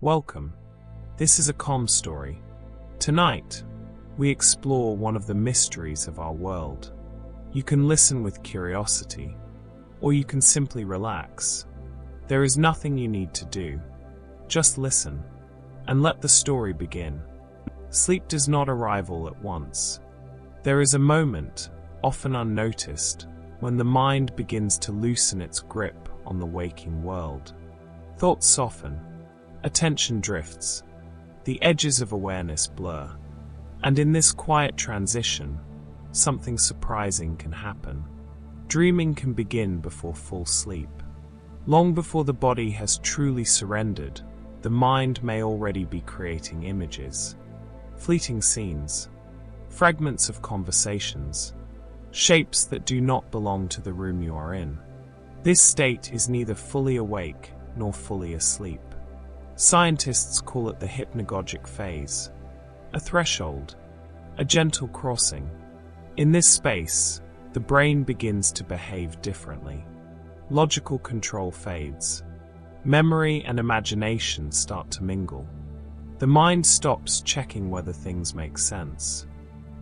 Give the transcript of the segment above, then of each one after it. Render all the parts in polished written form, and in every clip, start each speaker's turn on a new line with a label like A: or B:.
A: Welcome. This is a calm story. Tonight, we explore one of the mysteries of our world. You can listen with curiosity, or you can simply relax. There is nothing you need to do. Just listen, and let the story begin. Sleep does not arrive all at once. There is a moment, often unnoticed, when the mind begins to loosen its grip on the waking world. Thoughts soften. Attention drifts, the edges of awareness blur, and in this quiet transition, something surprising can happen. Dreaming can begin before full sleep. Long before the body has truly surrendered, the mind may already be creating images, fleeting scenes, fragments of conversations, shapes that do not belong to the room you are in. This state is neither fully awake nor fully asleep. Scientists call it the hypnagogic phase, a threshold, a gentle crossing. In this space, the brain begins to behave differently. Logical control fades. Memory and imagination start to mingle. The mind stops checking whether things make sense.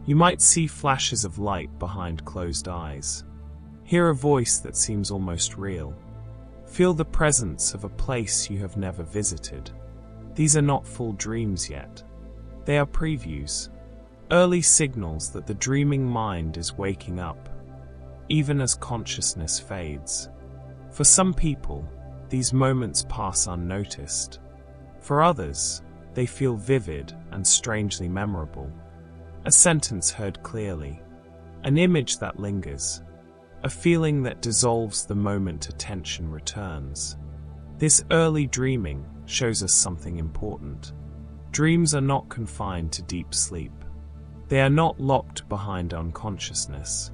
A: You might see flashes of light behind closed eyes. Hear a voice that seems almost real. Feel the presence of a place you have never visited. These are not full dreams yet. They are previews, early signals that the dreaming mind is waking up, even as consciousness fades. For some people, these moments pass unnoticed. For others, they feel vivid and strangely memorable. A sentence heard clearly, an image that lingers, a feeling that dissolves the moment attention returns. This early dreaming shows us something important. Dreams are not confined to deep sleep. They are not locked behind unconsciousness.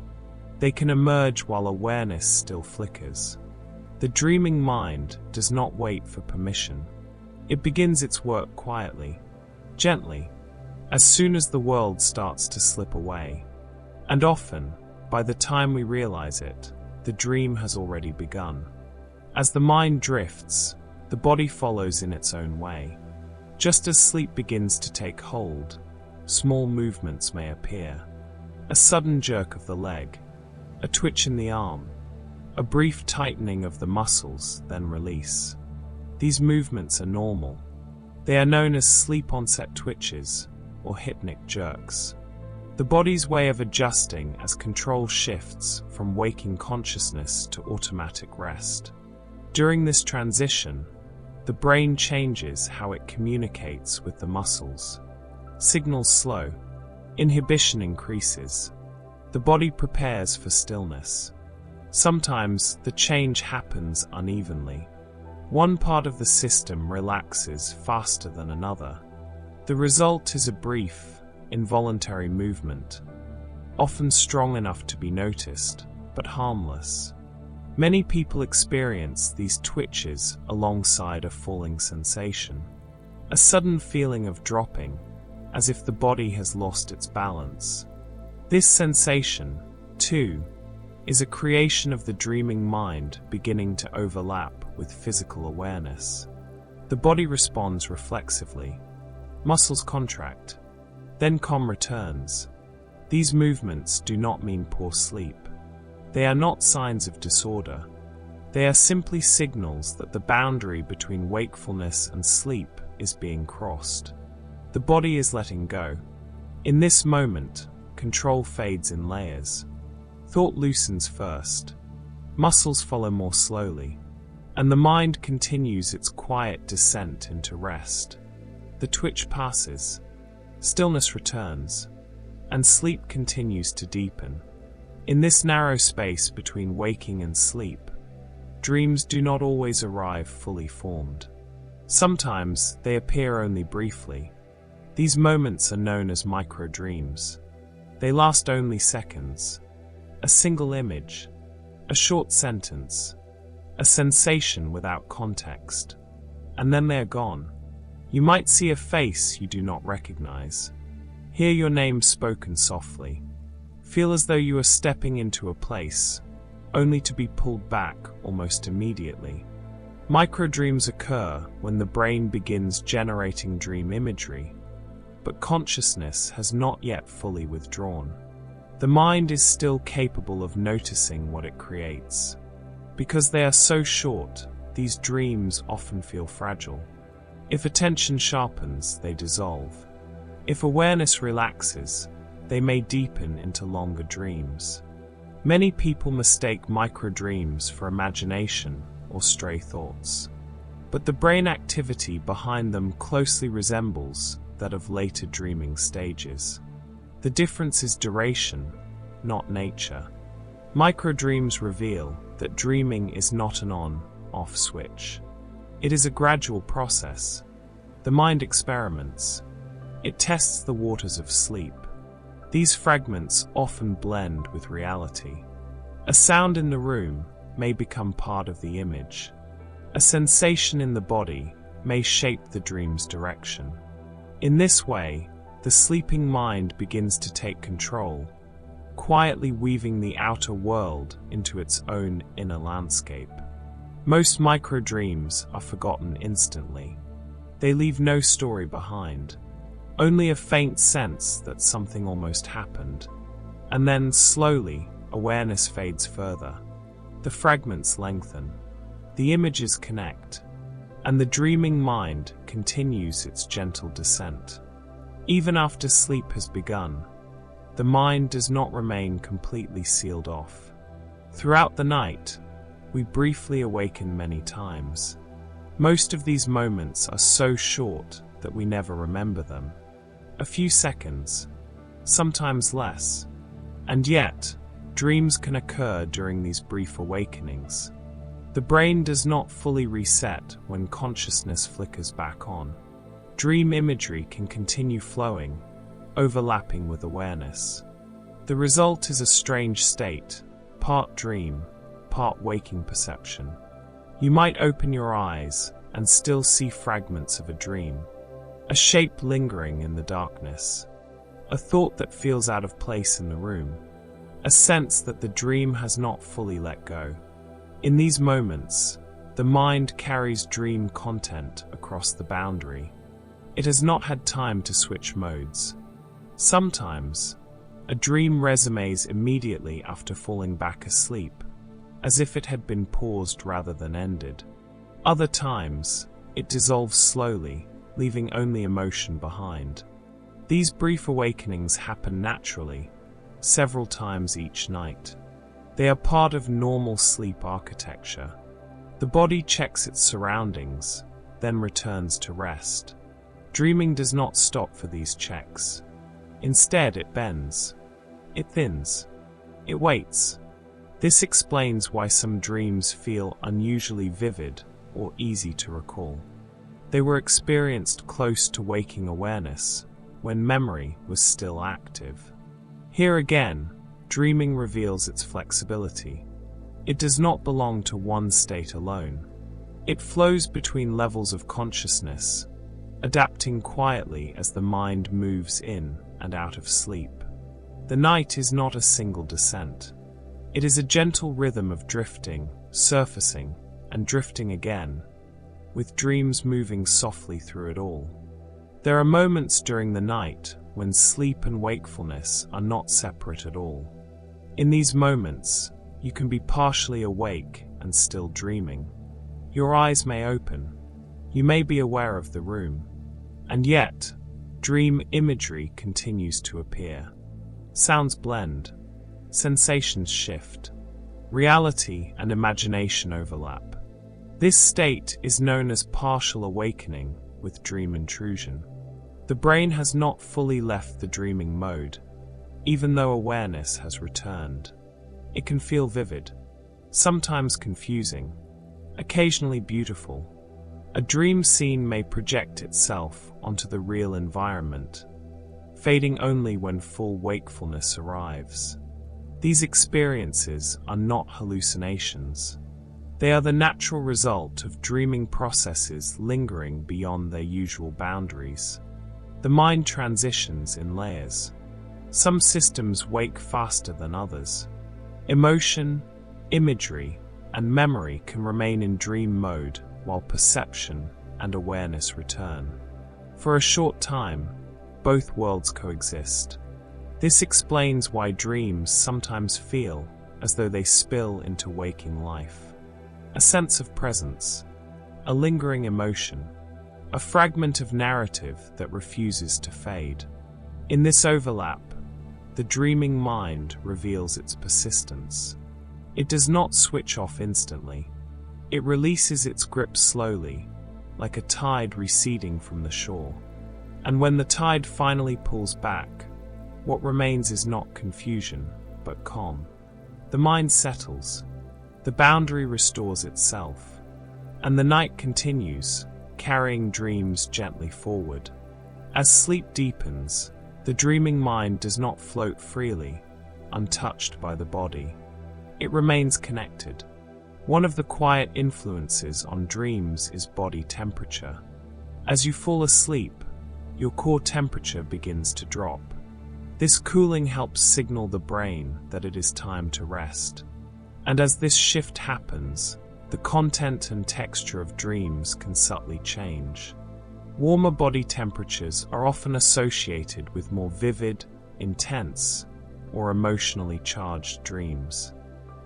A: They can emerge while awareness still flickers. The dreaming mind does not wait for permission. It begins its work quietly, gently, as soon as the world starts to slip away. And often, by the time we realize it, the dream has already begun. As the mind drifts, the body follows in its own way. Just as sleep begins to take hold, small movements may appear. A sudden jerk of the leg, a twitch in the arm, a brief tightening of the muscles, then release. These movements are normal. They are known as sleep-onset twitches or hypnic jerks. The body's way of adjusting as control shifts from waking consciousness to automatic rest. During this transition, the brain changes how it communicates with the muscles. Signals slow, inhibition increases. The body prepares for stillness. Sometimes the change happens unevenly. One part of the system relaxes faster than another. The result is a brief, involuntary movement, often strong enough to be noticed, but harmless. Many people experience these twitches alongside a falling sensation, a sudden feeling of dropping, as if the body has lost its balance. This sensation, too, is a creation of the dreaming mind beginning to overlap with physical awareness. The body responds reflexively. Muscles contract. Then calm returns. These movements do not mean poor sleep. They are not signs of disorder. They are simply signals that the boundary between wakefulness and sleep is being crossed. The body is letting go. In this moment, control fades in layers. Thought loosens first. Muscles follow more slowly. And the mind continues its quiet descent into rest. The twitch passes. Stillness returns, and sleep continues to deepen. In this narrow space between waking and sleep, dreams do not always arrive fully formed. Sometimes they appear only briefly. These moments are known as micro-dreams. They last only seconds. A single image, a short sentence, a sensation without context, and then they are gone. You might see a face you do not recognize. Hear your name spoken softly. Feel as though you are stepping into a place, only to be pulled back almost immediately. Microdreams occur when the brain begins generating dream imagery, but consciousness has not yet fully withdrawn. The mind is still capable of noticing what it creates. Because they are so short, these dreams often feel fragile. If attention sharpens, they dissolve. If awareness relaxes, they may deepen into longer dreams. Many people mistake microdreams for imagination or stray thoughts, but the brain activity behind them closely resembles that of later dreaming stages. The difference is duration, not nature. Microdreams reveal that dreaming is not an on-off switch. It is a gradual process. The mind experiments. It tests the waters of sleep. These fragments often blend with reality. A sound in the room may become part of the image. A sensation in the body may shape the dream's direction. In this way, the sleeping mind begins to take control, quietly weaving the outer world into its own inner landscape. Most microdreams are forgotten instantly. They leave no story behind, only a faint sense that something almost happened. And then, slowly, awareness fades further. The fragments lengthen, the images connect, and the dreaming mind continues its gentle descent. Even after sleep has begun, the mind does not remain completely sealed off. Throughout the night, we briefly awaken many times. Most of these moments are so short that we never remember them. A few seconds, sometimes less. And yet, dreams can occur during these brief awakenings. The brain does not fully reset when consciousness flickers back on. Dream imagery can continue flowing, overlapping with awareness. The result is a strange state, part dream, part waking perception. You might open your eyes and still see fragments of a dream, a shape lingering in the darkness, a thought that feels out of place in the room, a sense that the dream has not fully let go. In these moments, the mind carries dream content across the boundary. It has not had time to switch modes. Sometimes, a dream resumes immediately after falling back asleep, as if it had been paused rather than ended. Other times, it dissolves slowly, leaving only emotion behind. These brief awakenings happen naturally, several times each night. They are part of normal sleep architecture. The body checks its surroundings, then returns to rest. Dreaming does not stop for these checks. Instead, it bends. It thins. It waits. This explains why some dreams feel unusually vivid or easy to recall. They were experienced close to waking awareness, when memory was still active. Here again, dreaming reveals its flexibility. It does not belong to one state alone. It flows between levels of consciousness, adapting quietly as the mind moves in and out of sleep. The night is not a single descent. It is a gentle rhythm of drifting, surfacing, and drifting again, with dreams moving softly through it all. There are moments during the night when sleep and wakefulness are not separate at all. In these moments, you can be partially awake and still dreaming. Your eyes may open. You may be aware of the room. And yet, dream imagery continues to appear. Sounds blend. Sensations shift. Reality and imagination overlap. This state is known as partial awakening with dream intrusion. The brain has not fully left the dreaming mode, even though awareness has returned. It can feel vivid, sometimes confusing, occasionally beautiful. A dream scene may project itself onto the real environment, fading only when full wakefulness arrives. These experiences are not hallucinations. They are the natural result of dreaming processes lingering beyond their usual boundaries. The mind transitions in layers. Some systems wake faster than others. Emotion, imagery, and memory can remain in dream mode while perception and awareness return. For a short time, both worlds coexist. This explains why dreams sometimes feel as though they spill into waking life. A sense of presence, a lingering emotion, a fragment of narrative that refuses to fade. In this overlap, the dreaming mind reveals its persistence. It does not switch off instantly. It releases its grip slowly, like a tide receding from the shore. And when the tide finally pulls back, what remains is not confusion, but calm. The mind settles, the boundary restores itself, and the night continues, carrying dreams gently forward. As sleep deepens, the dreaming mind does not float freely, untouched by the body. It remains connected. One of the quiet influences on dreams is body temperature. As you fall asleep, your core temperature begins to drop. This cooling helps signal the brain that it is time to rest. And as this shift happens, the content and texture of dreams can subtly change. Warmer body temperatures are often associated with more vivid, intense, or emotionally charged dreams.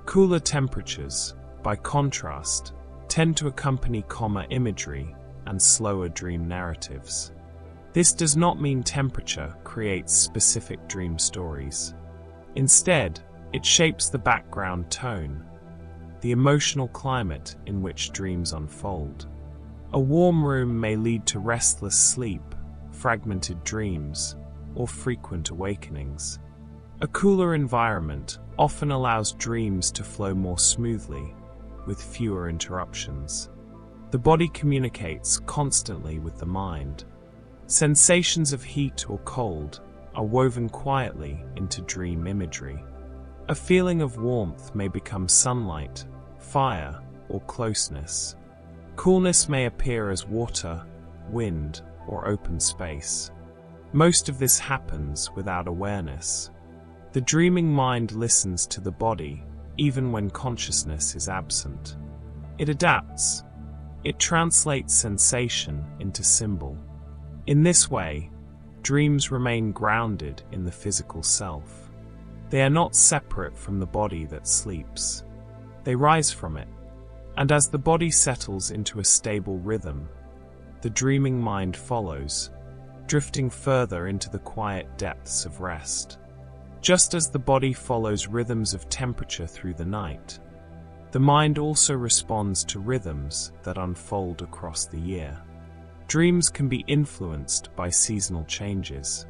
A: Cooler temperatures, by contrast, tend to accompany calmer imagery and slower dream narratives. This does not mean temperature creates specific dream stories. Instead, it shapes the background tone, the emotional climate in which dreams unfold. A warm room may lead to restless sleep, fragmented dreams, or frequent awakenings. A cooler environment often allows dreams to flow more smoothly, with fewer interruptions. The body communicates constantly with the mind. Sensations of heat or cold are woven quietly into dream imagery. A feeling of warmth may become sunlight, fire, or closeness. Coolness may appear as water, wind, or open space. Most of this happens without awareness. The dreaming mind listens to the body, even when consciousness is absent. It adapts. It translates sensation into symbol. In this way, dreams remain grounded in the physical self. They are not separate from the body that sleeps. They rise from it, and as the body settles into a stable rhythm, the dreaming mind follows, drifting further into the quiet depths of rest. Just as the body follows rhythms of temperature through the night, the mind also responds to rhythms that unfold across the year. Dreams can be influenced by seasonal changes.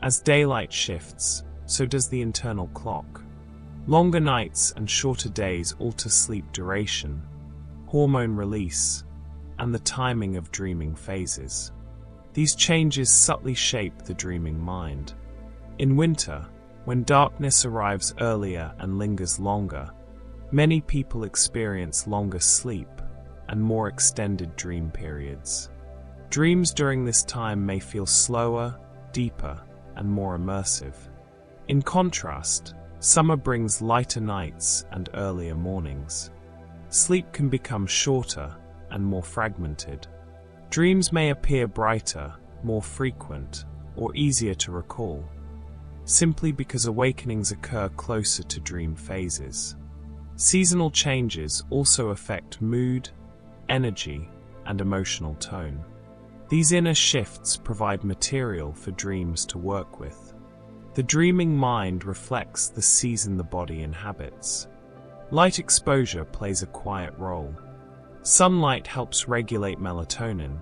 A: As daylight shifts, so does the internal clock. Longer nights and shorter days alter sleep duration, hormone release, and the timing of dreaming phases. These changes subtly shape the dreaming mind. In winter, when darkness arrives earlier and lingers longer, many people experience longer sleep and more extended dream periods. Dreams during this time may feel slower, deeper, and more immersive. In contrast, summer brings lighter nights and earlier mornings. Sleep can become shorter and more fragmented. Dreams may appear brighter, more frequent, or easier to recall, simply because awakenings occur closer to dream phases. Seasonal changes also affect mood, energy, and emotional tone. These inner shifts provide material for dreams to work with. The dreaming mind reflects the season the body inhabits. Light exposure plays a quiet role. Sunlight helps regulate melatonin,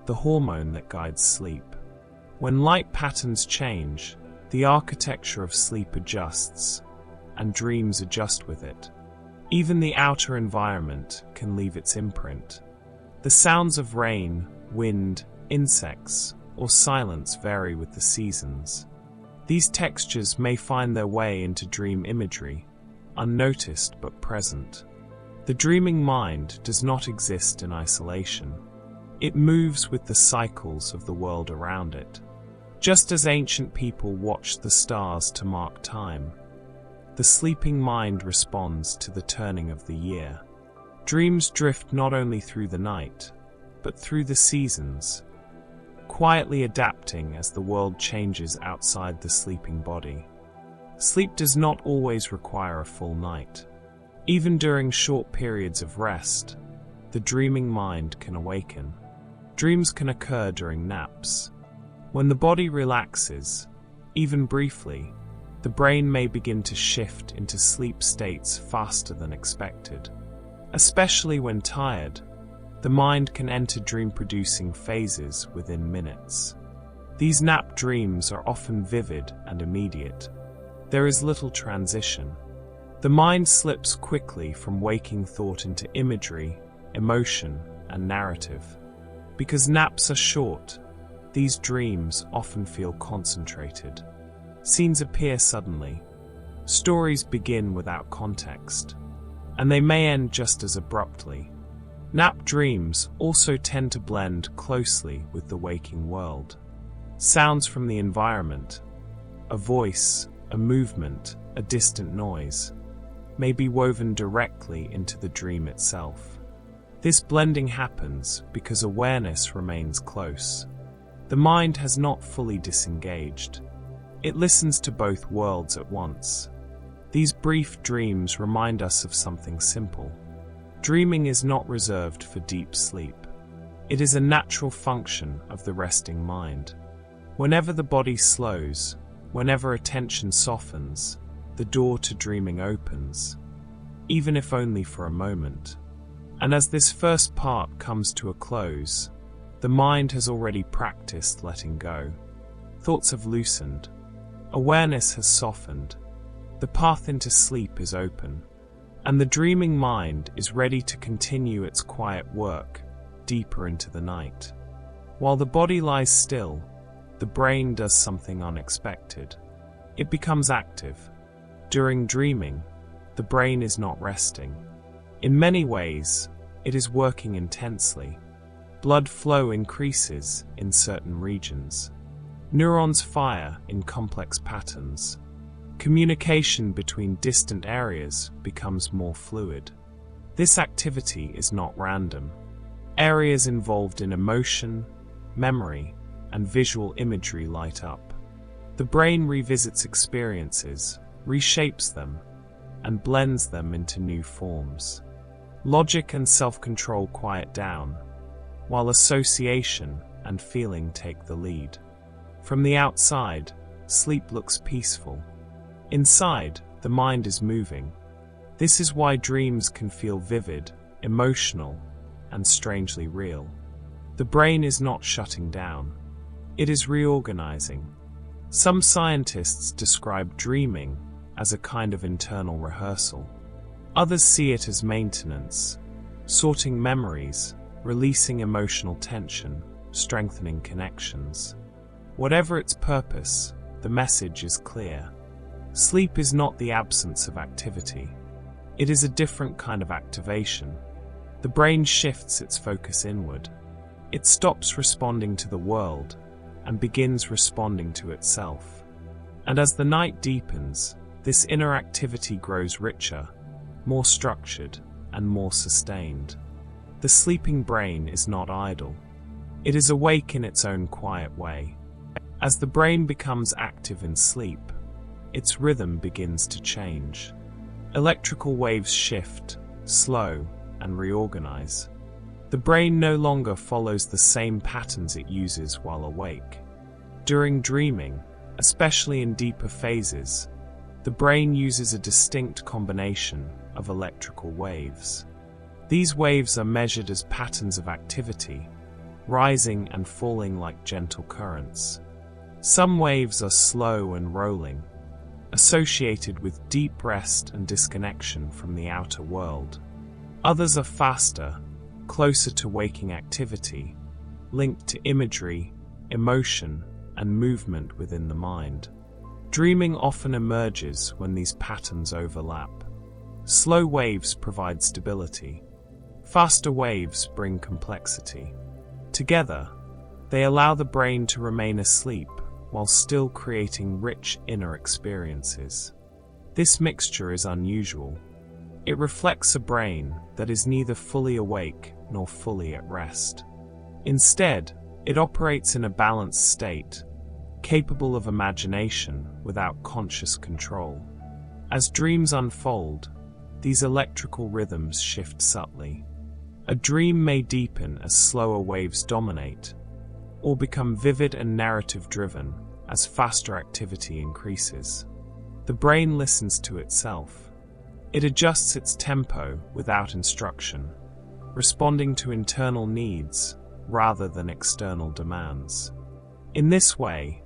A: the hormone that guides sleep. When light patterns change, the architecture of sleep adjusts, and dreams adjust with it. Even the outer environment can leave its imprint. The sounds of rain, wind, insects, or silence vary with the seasons. These textures may find their way into dream imagery, unnoticed but present. The dreaming mind does not exist in isolation. It moves with the cycles of the world around it. Just as ancient people watched the stars to mark time, the sleeping mind responds to the turning of the year. Dreams drift not only through the night, but through the seasons, quietly adapting as the world changes outside the sleeping body. Sleep does not always require a full night. Even during short periods of rest, the dreaming mind can awaken. Dreams can occur during naps. When the body relaxes, even briefly, the brain may begin to shift into sleep states faster than expected. Especially when tired, the mind can enter dream-producing phases within minutes. These nap dreams are often vivid and immediate. There is little transition. The mind slips quickly from waking thought into imagery, emotion, and narrative. Because naps are short, these dreams often feel concentrated. Scenes appear suddenly. Stories begin without context, and they may end just as abruptly. Nap dreams also tend to blend closely with the waking world. Sounds from the environment, a voice, a movement, a distant noise, may be woven directly into the dream itself. This blending happens because awareness remains close. The mind has not fully disengaged. It listens to both worlds at once. These brief dreams remind us of something simple. Dreaming is not reserved for deep sleep. It is a natural function of the resting mind. Whenever the body slows, whenever attention softens, the door to dreaming opens, even if only for a moment. And as this first part comes to a close, the mind has already practiced letting go. Thoughts have loosened. Awareness has softened. The path into sleep is open, and the dreaming mind is ready to continue its quiet work deeper into the night. While the body lies still, the brain does something unexpected. It becomes active. During dreaming, the brain is not resting. In many ways, it is working intensely. Blood flow increases in certain regions. Neurons fire in complex patterns. Communication between distant areas becomes more fluid. This activity is not random. Areas involved in emotion, memory, and visual imagery light up. The brain revisits experiences, reshapes them, and blends them into new forms. Logic and self-control quiet down, while association and feeling take the lead. From the outside, sleep looks peaceful. Inside, the mind is moving. This is why dreams can feel vivid, emotional, and strangely real. The brain is not shutting down. It is reorganizing. Some scientists describe dreaming as a kind of internal rehearsal. Others see it as maintenance, sorting memories, releasing emotional tension, strengthening connections. Whatever its purpose, the message is clear. Sleep is not the absence of activity. It is a different kind of activation. The brain shifts its focus inward. It stops responding to the world and begins responding to itself. And as the night deepens, this inner activity grows richer, more structured, and more sustained. The sleeping brain is not idle. It is awake in its own quiet way. As the brain becomes active in sleep, its rhythm begins to change. Electrical waves shift, slow, and reorganize. The brain no longer follows the same patterns it uses while awake. During dreaming, especially in deeper phases, the brain uses a distinct combination of electrical waves. These waves are measured as patterns of activity, rising and falling like gentle currents. Some waves are slow and rolling, associated with deep rest and disconnection from the outer world. Others are faster, closer to waking activity, linked to imagery, emotion, and movement within the mind. Dreaming often emerges when these patterns overlap. Slow waves provide stability. Faster waves bring complexity. Together, they allow the brain to remain asleep while still creating rich inner experiences. This mixture is unusual. It reflects a brain that is neither fully awake nor fully at rest. Instead, it operates in a balanced state, capable of imagination without conscious control. As dreams unfold, these electrical rhythms shift subtly. A dream may deepen as slower waves dominate, or become vivid and narrative-driven as faster activity increases. The brain listens to itself. It adjusts its tempo without instruction, responding to internal needs rather than external demands. In this way,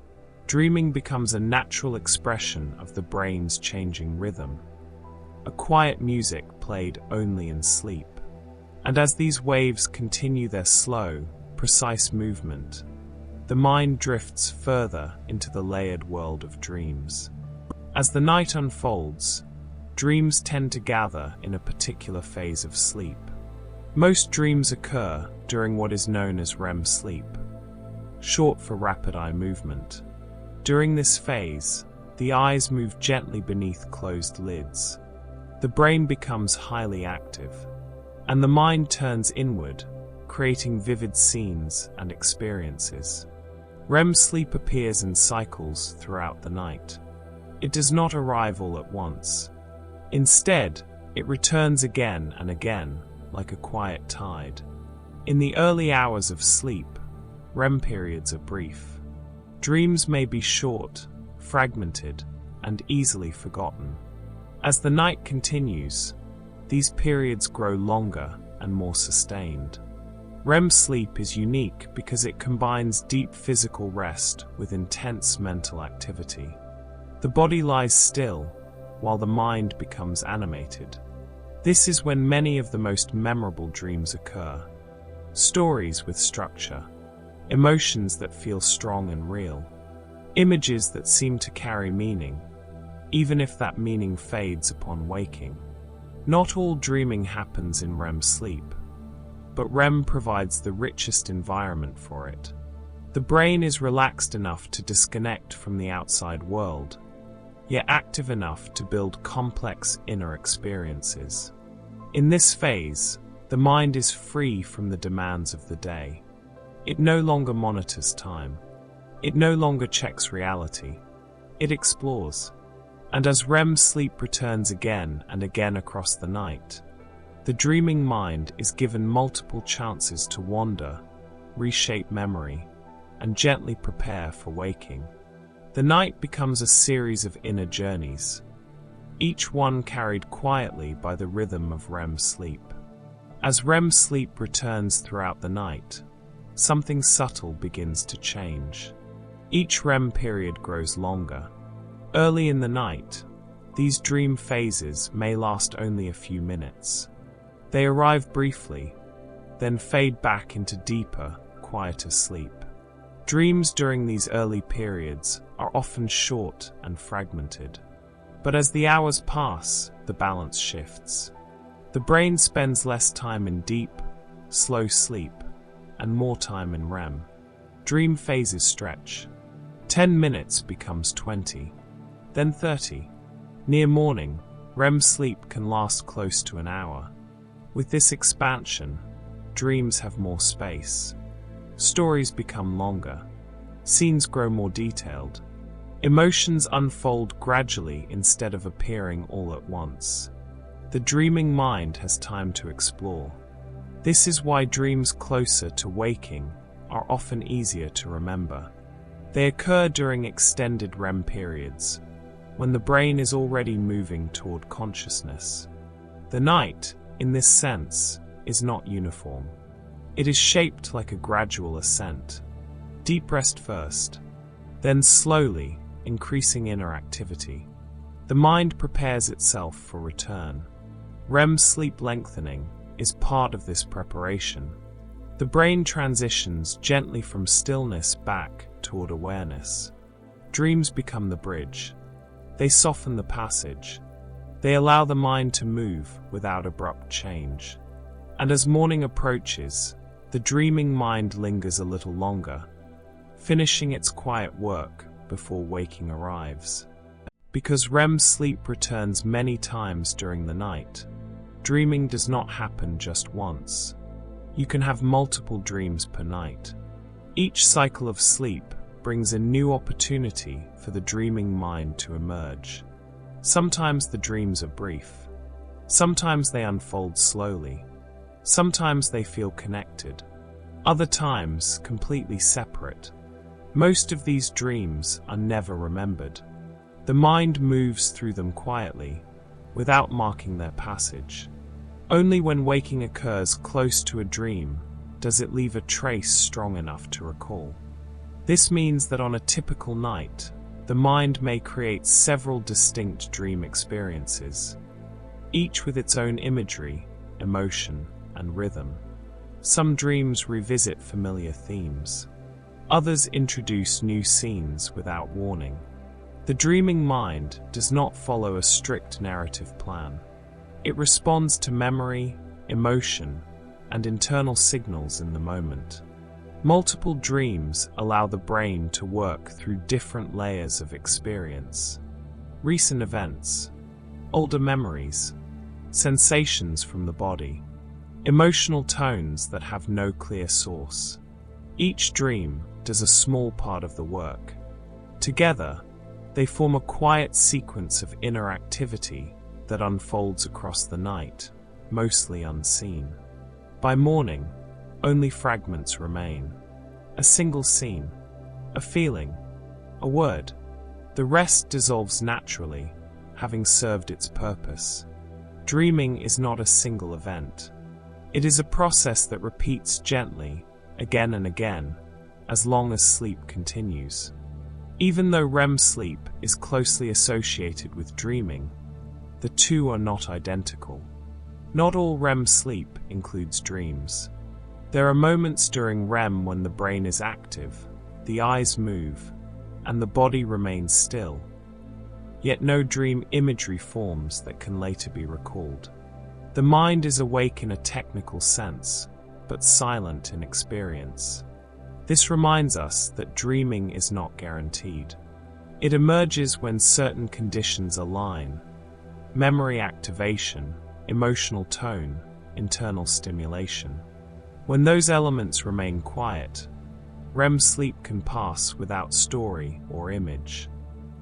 A: dreaming becomes a natural expression of the brain's changing rhythm, a quiet music played only in sleep. And as these waves continue their slow, precise movement, the mind drifts further into the layered world of dreams. As the night unfolds, dreams tend to gather in a particular phase of sleep. Most dreams occur during what is known as REM sleep, short for rapid eye movement. During this phase, the eyes move gently beneath closed lids. The brain becomes highly active, and the mind turns inward, creating vivid scenes and experiences. REM sleep appears in cycles throughout the night. It does not arrive all at once. Instead, it returns again and again, like a quiet tide. In the early hours of sleep, REM periods are brief. Dreams may be short, fragmented, and easily forgotten. As the night continues, these periods grow longer and more sustained. REM sleep is unique because it combines deep physical rest with intense mental activity. The body lies still, while the mind becomes animated. This is when many of the most memorable dreams occur. Stories with structure, emotions that feel strong and real, images that seem to carry meaning, even if that meaning fades upon waking. Not all dreaming happens in REM sleep, but REM provides the richest environment for it. The brain is relaxed enough to disconnect from the outside world, yet active enough to build complex inner experiences. In this phase, the mind is free from the demands of the day. It no longer monitors time. It no longer checks reality. It explores. And as REM sleep returns again and again across the night, the dreaming mind is given multiple chances to wander, reshape memory, and gently prepare for waking. The night becomes a series of inner journeys, each one carried quietly by the rhythm of REM sleep. As REM sleep returns throughout the night, something subtle begins to change. Each REM period grows longer. Early in the night, these dream phases may last only a few minutes. They arrive briefly, then fade back into deeper, quieter sleep. Dreams during these early periods are often short and fragmented. But as the hours pass, the balance shifts. The brain spends less time in deep, slow sleep, and more time in REM. Dream phases stretch. 10 minutes becomes 20, then 30. Near morning, REM sleep can last close to an hour. With this expansion, dreams have more space. Stories become longer. Scenes grow more detailed. Emotions unfold gradually instead of appearing all at once. The dreaming mind has time to explore. This is why dreams closer to waking are often easier to remember. They occur during extended REM periods, when the brain is already moving toward consciousness. The night, in this sense, is not uniform. It is shaped like a gradual ascent. Deep rest first, then slowly increasing inner activity. The mind prepares itself for return. REM sleep lengthening is part of this preparation. The brain transitions gently from stillness back toward awareness. Dreams become the bridge. They soften the passage. They allow the mind to move without abrupt change. And as morning approaches, the dreaming mind lingers a little longer, finishing its quiet work before waking arrives. Because REM sleep returns many times during the night, dreaming does not happen just once. You can have multiple dreams per night. Each cycle of sleep brings a new opportunity for the dreaming mind to emerge. Sometimes the dreams are brief. Sometimes they unfold slowly. Sometimes they feel connected. Other times, completely separate. Most of these dreams are never remembered. The mind moves through them quietly, without marking their passage. Only when waking occurs close to a dream does it leave a trace strong enough to recall. This means that on a typical night, the mind may create several distinct dream experiences, each with its own imagery, emotion, and rhythm. Some dreams revisit familiar themes. Others introduce new scenes without warning. The dreaming mind does not follow a strict narrative plan. It responds to memory, emotion, and internal signals in the moment. Multiple dreams allow the brain to work through different layers of experience. Recent events, older memories, sensations from the body, emotional tones that have no clear source. Each dream does a small part of the work. Together, they form a quiet sequence of inner activity that unfolds across the night, mostly unseen. By morning, only fragments remain. A single scene, a feeling, a word. The rest dissolves naturally, having served its purpose. Dreaming is not a single event. It is a process that repeats gently, again and again, as long as sleep continues. Even though REM sleep is closely associated with dreaming, the two are not identical. Not all REM sleep includes dreams. There are moments during REM when the brain is active, the eyes move, and the body remains still. Yet no dream imagery forms that can later be recalled. The mind is awake in a technical sense, but silent in experience. This reminds us that dreaming is not guaranteed. It emerges when certain conditions align: memory activation, emotional tone, internal stimulation. When those elements remain quiet, REM sleep can pass without story or image.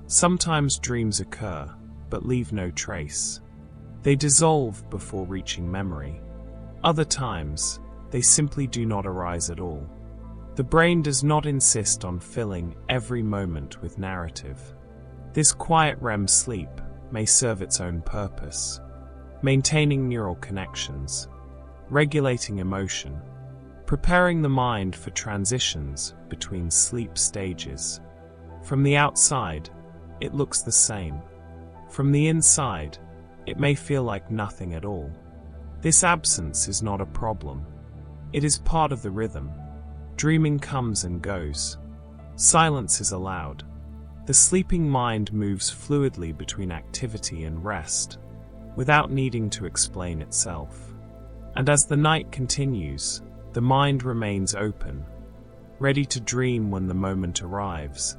A: Sometimes dreams occur, but leave no trace. They dissolve before reaching memory. Other times, they simply do not arise at all. The brain does not insist on filling every moment with narrative. This quiet REM sleep may serve its own purpose, maintaining neural connections, regulating emotion, preparing the mind for transitions between sleep stages. From the outside, it looks the same. From the inside, it may feel like nothing at all. This absence is not a problem. It is part of the rhythm. Dreaming comes and goes. Silence is allowed. The sleeping mind moves fluidly between activity and rest, without needing to explain itself. And as the night continues, the mind remains open, ready to dream when the moment arrives,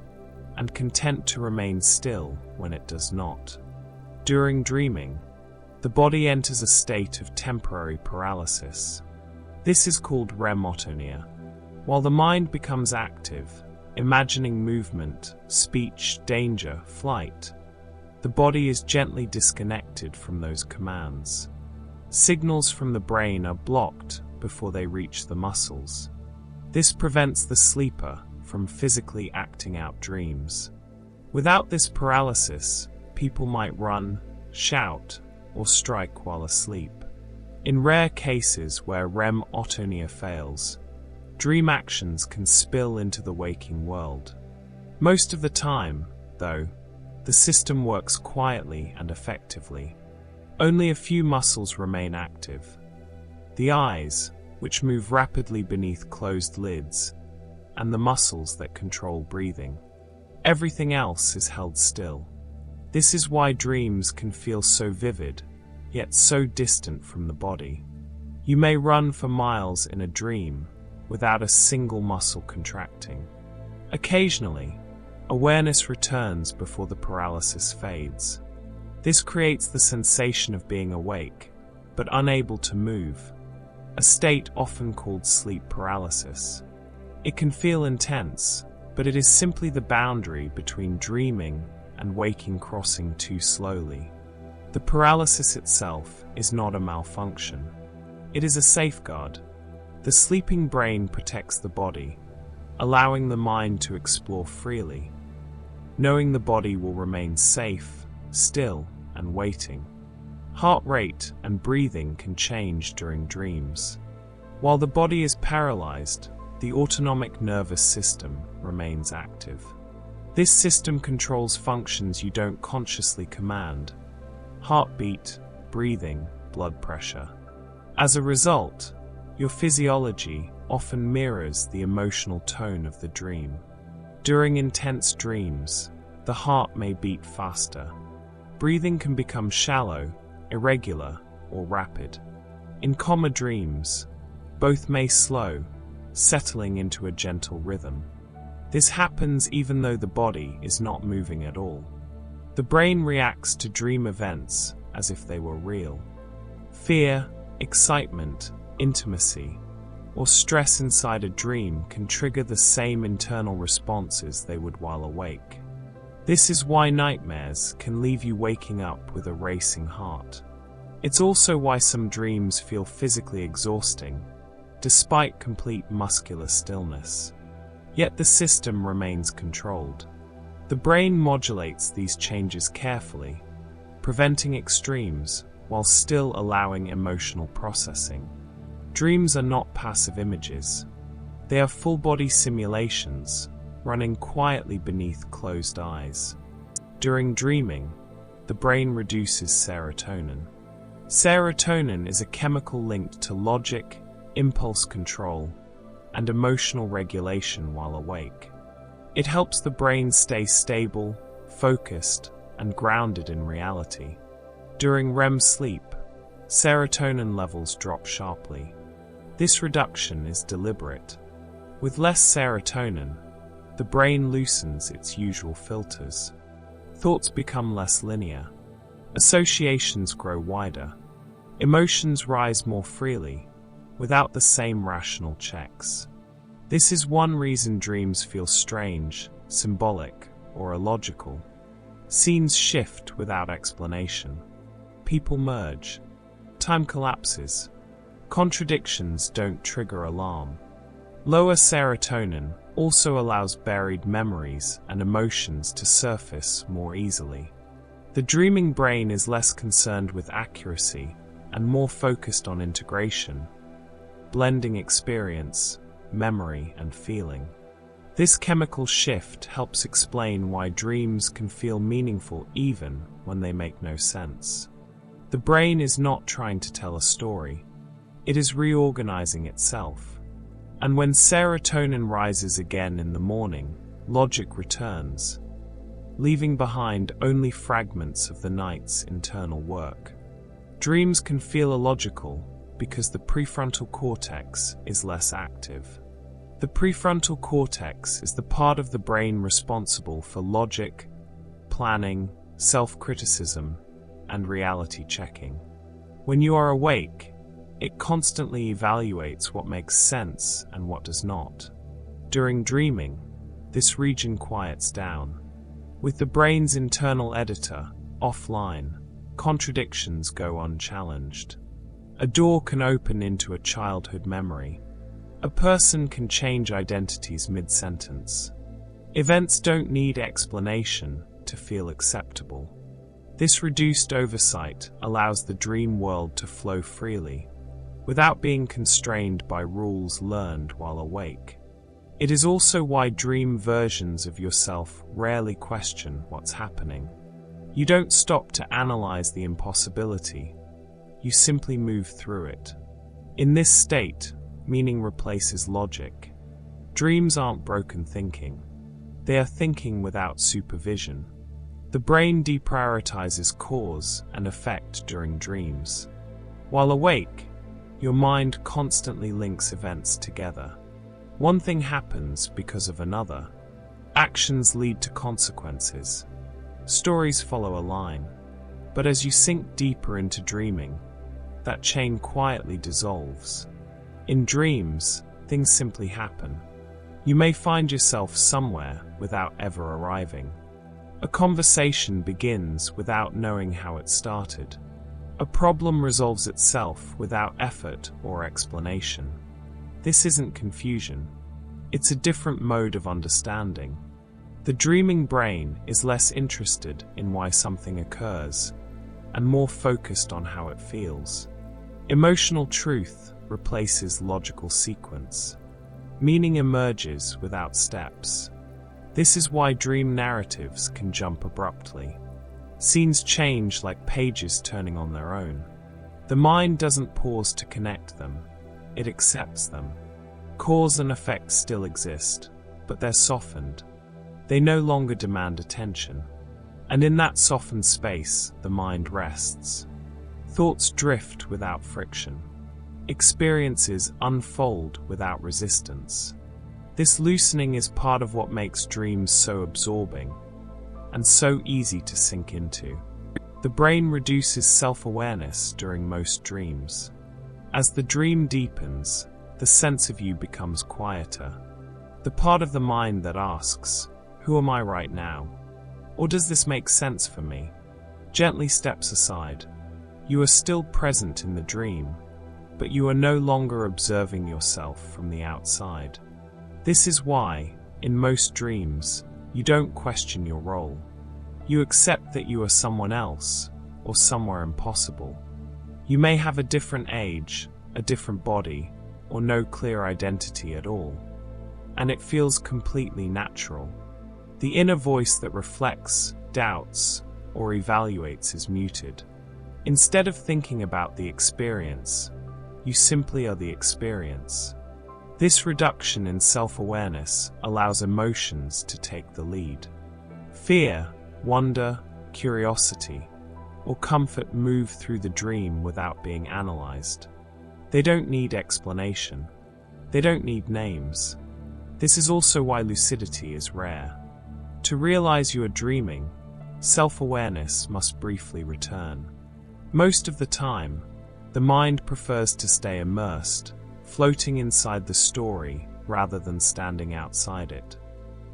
A: and content to remain still when it does not. During dreaming, the body enters a state of temporary paralysis. This is called REM-otonia. While the mind becomes active, imagining movement, speech, danger, flight, the body is gently disconnected from those commands. Signals from the brain are blocked before they reach the muscles. This prevents the sleeper from physically acting out dreams. Without this paralysis, people might run, shout, or strike while asleep. In rare cases where REM-otonia fails, dream actions can spill into the waking world. Most of the time, though, the system works quietly and effectively. Only a few muscles remain active. The eyes, which move rapidly beneath closed lids, and the muscles that control breathing. Everything else is held still. This is why dreams can feel so vivid, yet so distant from the body. You may run for miles in a dream without a single muscle contracting. Occasionally, awareness returns before the paralysis fades. This creates the sensation of being awake, but unable to move, a state often called sleep paralysis. It can feel intense, but it is simply the boundary between dreaming and waking crossing too slowly. The paralysis itself is not a malfunction. It is a safeguard. The sleeping brain protects the body, allowing the mind to explore freely, knowing the body will remain safe, still, and waiting. Heart rate and breathing can change during dreams. While the body is paralyzed, the autonomic nervous system remains active. This system controls functions you don't consciously command: heartbeat, breathing, blood pressure. As a result, your physiology often mirrors the emotional tone of the dream. During intense dreams, the heart may beat faster. Breathing can become shallow, irregular, or rapid. In calmer dreams, both may slow, settling into a gentle rhythm. This happens even though the body is not moving at all. The brain reacts to dream events as if they were real. Fear, excitement, intimacy, or stress inside a dream can trigger the same internal responses they would while awake. This is why nightmares can leave you waking up with a racing heart. It's also why some dreams feel physically exhausting, despite complete muscular stillness. Yet the system remains controlled. The brain modulates these changes carefully, preventing extremes while still allowing emotional processing. Dreams are not passive images. They are full-body simulations, running quietly beneath closed eyes. During dreaming, the brain reduces serotonin. Serotonin is a chemical linked to logic, impulse control, and emotional regulation while awake. It helps the brain stay stable, focused, and grounded in reality. During REM sleep, serotonin levels drop sharply. This reduction is deliberate. With less serotonin, the brain loosens its usual filters. Thoughts become less linear. Associations grow wider. Emotions rise more freely, without the same rational checks. This is one reason dreams feel strange, symbolic, or illogical. Scenes shift without explanation. People merge. Time collapses. Contradictions don't trigger alarm. Lower serotonin also allows buried memories and emotions to surface more easily. The dreaming brain is less concerned with accuracy and more focused on integration, blending experience, memory, and feeling. This chemical shift helps explain why dreams can feel meaningful even when they make no sense. The brain is not trying to tell a story. It is reorganizing itself. And when serotonin rises again in the morning, logic returns, leaving behind only fragments of the night's internal work. Dreams can feel illogical because the prefrontal cortex is less active. The prefrontal cortex is the part of the brain responsible for logic, planning, self-criticism, and reality checking. When you are awake, it constantly evaluates what makes sense and what does not. During dreaming, this region quiets down. With the brain's internal editor offline, contradictions go unchallenged. A door can open into a childhood memory. A person can change identities mid-sentence. Events don't need explanation to feel acceptable. This reduced oversight allows the dream world to flow freely, without being constrained by rules learned while awake. It is also why dream versions of yourself rarely question what's happening. You don't stop to analyze the impossibility. You simply move through it. In this state, meaning replaces logic. Dreams aren't broken thinking. They are thinking without supervision. The brain deprioritizes cause and effect during dreams. While awake, your mind constantly links events together. One thing happens because of another. Actions lead to consequences. Stories follow a line. But as you sink deeper into dreaming, that chain quietly dissolves. In dreams, things simply happen. You may find yourself somewhere without ever arriving. A conversation begins without knowing how it started. A problem resolves itself without effort or explanation. This isn't confusion. It's a different mode of understanding. The dreaming brain is less interested in why something occurs and more focused on how it feels. Emotional truth replaces logical sequence. Meaning emerges without steps. This is why dream narratives can jump abruptly. Scenes change like pages turning on their own. The mind doesn't pause to connect them, it accepts them. Cause and effect still exist, but they're softened. They no longer demand attention. And in that softened space, the mind rests. Thoughts drift without friction. Experiences unfold without resistance. This loosening is part of what makes dreams so absorbing and so easy to sink into. The brain reduces self-awareness during most dreams. As the dream deepens, the sense of you becomes quieter. The part of the mind that asks, "Who am I right now?" Or "Does this make sense for me?" gently steps aside. You are still present in the dream, but you are no longer observing yourself from the outside. This is why, in most dreams, you don't question your role. You accept that you are someone else, or somewhere impossible. You may have a different age, a different body, or no clear identity at all. And it feels completely natural. The inner voice that reflects, doubts, or evaluates is muted. Instead of thinking about the experience, you simply are the experience. This reduction in self-awareness allows emotions to take the lead. Fear, wonder, curiosity, or comfort move through the dream without being analyzed. They don't need explanation. They don't need names. This is also why lucidity is rare. To realize you are dreaming, self-awareness must briefly return. Most of the time, the mind prefers to stay immersed, floating inside the story rather than standing outside it.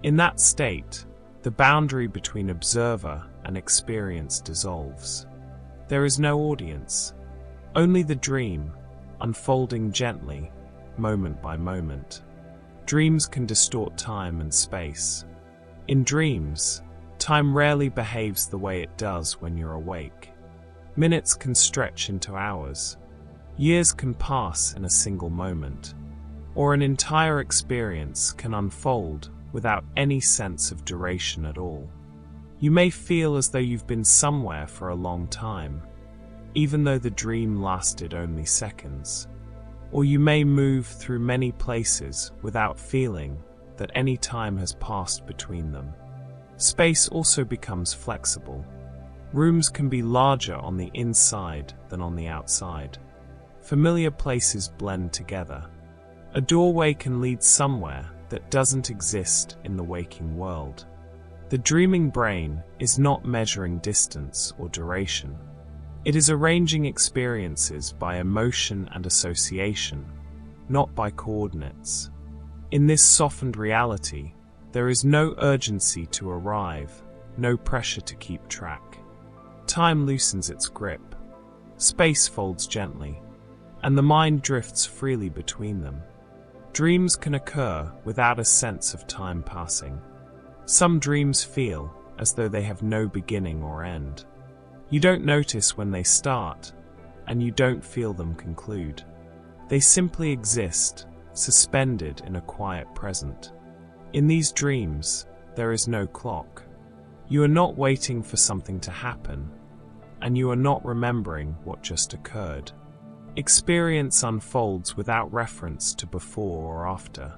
A: In that state, the boundary between observer and experience dissolves. There is no audience, only the dream, unfolding gently, moment by moment. Dreams can distort time and space. In dreams, time rarely behaves the way it does when you're awake. Minutes can stretch into hours. Years can pass in a single moment. Or an entire experience can unfold without any sense of duration at all. You may feel as though you've been somewhere for a long time, even though the dream lasted only seconds. Or you may move through many places without feeling that any time has passed between them. Space also becomes flexible. Rooms can be larger on the inside than on the outside. Familiar places blend together. A doorway can lead somewhere that doesn't exist in the waking world. The dreaming brain is not measuring distance or duration. It is arranging experiences by emotion and association, not by coordinates. In this softened reality, there is no urgency to arrive, no pressure to keep track. Time loosens its grip. Space folds gently, and the mind drifts freely between them. Dreams can occur without a sense of time passing. Some dreams feel as though they have no beginning or end. You don't notice when they start, and you don't feel them conclude. They simply exist, suspended in a quiet present. In these dreams, there is no clock. You are not waiting for something to happen, and you are not remembering what just occurred. Experience unfolds without reference to before or after.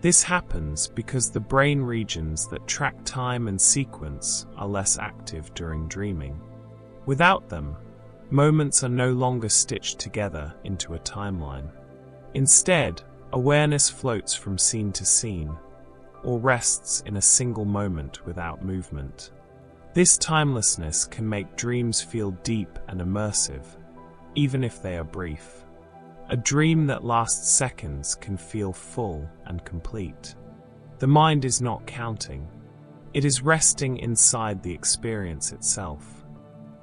A: This happens because the brain regions that track time and sequence are less active during dreaming. Without them, moments are no longer stitched together into a timeline. Instead, awareness floats from scene to scene, or rests in a single moment without movement. This timelessness can make dreams feel deep and immersive, even if they are brief. A dream that lasts seconds can feel full and complete. The mind is not counting. It is resting inside the experience itself.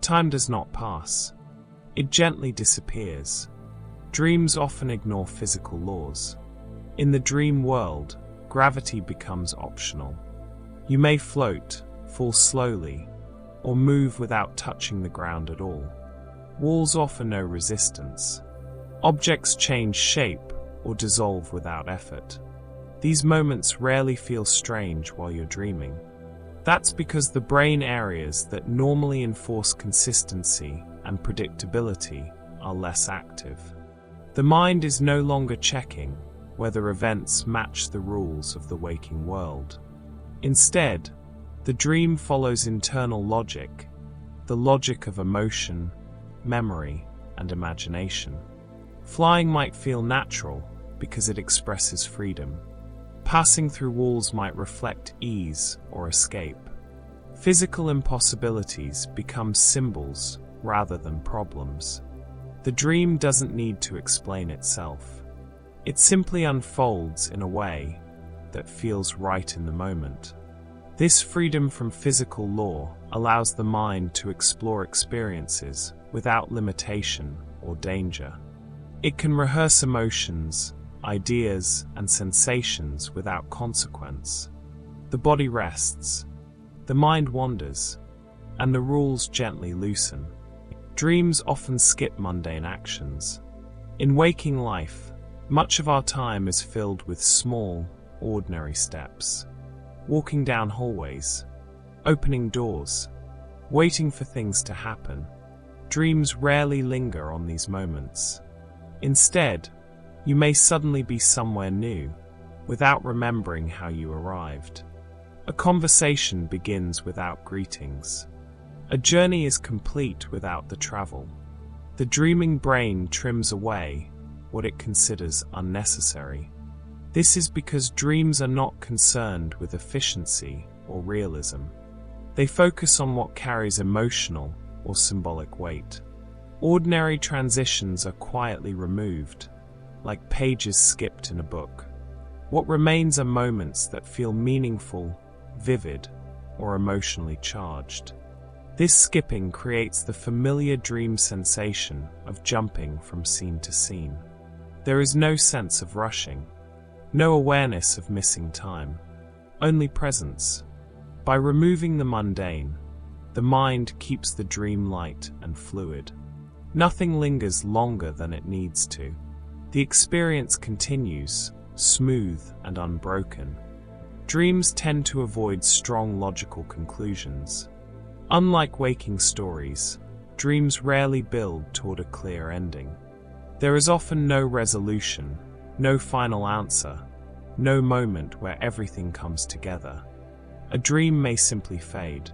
A: Time does not pass. It gently disappears. Dreams often ignore physical laws. In the dream world, gravity becomes optional. You may float, fall slowly, or move without touching the ground at all. Walls offer no resistance. Objects change shape or dissolve without effort. These moments rarely feel strange while you're dreaming. That's because the brain areas that normally enforce consistency and predictability are less active. The mind is no longer checking whether events match the rules of the waking world. Instead, the dream follows internal logic, the logic of emotion, memory, and imagination. Flying might feel natural because it expresses freedom. Passing through walls might reflect ease or escape. Physical impossibilities become symbols rather than problems. The dream doesn't need to explain itself. It simply unfolds in a way that feels right in the moment. This freedom from physical law allows the mind to explore experiences without limitation or danger. It can rehearse emotions, ideas, and sensations without consequence. The body rests, the mind wanders, and the rules gently loosen. Dreams often skip mundane actions. In waking life, much of our time is filled with small, ordinary steps. Walking down hallways, opening doors, waiting for things to happen. Dreams rarely linger on these moments. Instead, you may suddenly be somewhere new, without remembering how you arrived. A conversation begins without greetings. A journey is complete without the travel. The dreaming brain trims away what it considers unnecessary. This is because dreams are not concerned with efficiency or realism. They focus on what carries emotional or symbolic weight. Ordinary transitions are quietly removed, like pages skipped in a book. What remains are moments that feel meaningful, vivid, or emotionally charged. This skipping creates the familiar dream sensation of jumping from scene to scene. There is no sense of rushing, no awareness of missing time, only presence. By removing the mundane, the mind keeps the dream light and fluid. Nothing lingers longer than it needs to. The experience continues, smooth and unbroken. Dreams tend to avoid strong logical conclusions. Unlike waking stories, dreams rarely build toward a clear ending. There is often no resolution, no final answer, no moment where everything comes together. A dream may simply fade,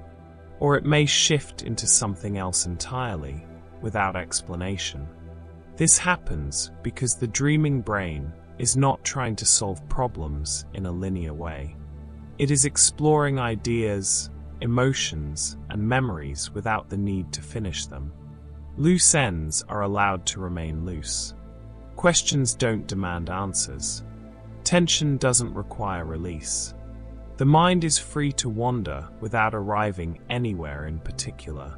A: or it may shift into something else entirely, without explanation. This happens because the dreaming brain is not trying to solve problems in a linear way. It is exploring ideas, emotions, and memories without the need to finish them. Loose ends are allowed to remain loose. Questions don't demand answers. Tension doesn't require release. The mind is free to wander without arriving anywhere in particular.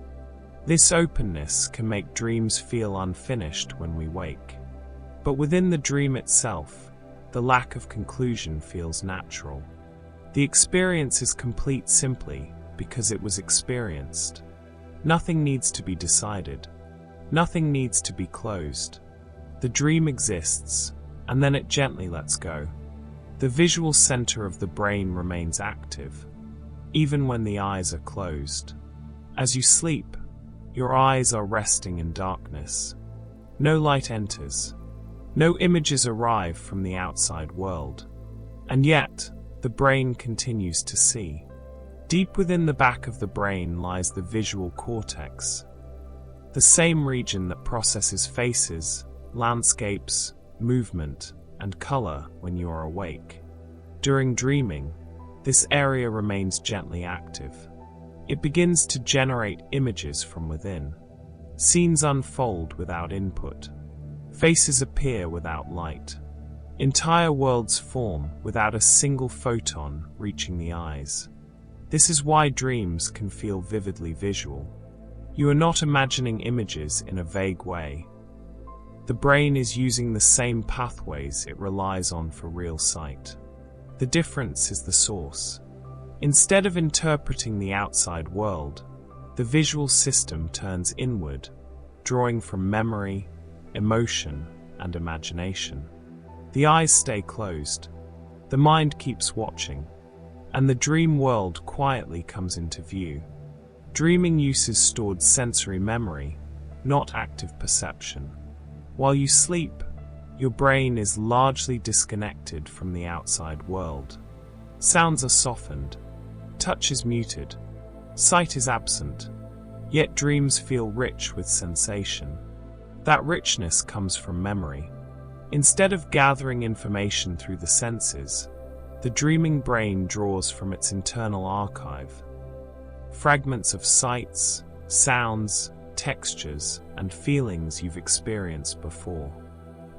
A: This openness can make dreams feel unfinished when we wake. But within the dream itself, the lack of conclusion feels natural. The experience is complete simply because it was experienced. Nothing needs to be decided. Nothing needs to be closed. The dream exists, and then it gently lets go. The visual center of the brain remains active, even when the eyes are closed. As you sleep, your eyes are resting in darkness. No light enters. No images arrive from the outside world. And yet, the brain continues to see. Deep within the back of the brain lies the visual cortex, the same region that processes faces, landscapes, movement, and color when you are awake. During dreaming, this area remains gently active. It begins to generate images from within. Scenes unfold without input. Faces appear without light. Entire worlds form without a single photon reaching the eyes. This is why dreams can feel vividly visual. You are not imagining images in a vague way. The brain is using the same pathways it relies on for real sight. The difference is the source. Instead of interpreting the outside world, the visual system turns inward, drawing from memory, emotion, and imagination. The eyes stay closed. The mind keeps watching, and the dream world quietly comes into view. Dreaming uses stored sensory memory, not active perception. While you sleep, your brain is largely disconnected from the outside world. Sounds are softened, touch is muted, sight is absent, yet dreams feel rich with sensation. That richness comes from memory. Instead of gathering information through the senses, the dreaming brain draws from its internal archive. Fragments of sights, sounds, textures, and feelings you've experienced before.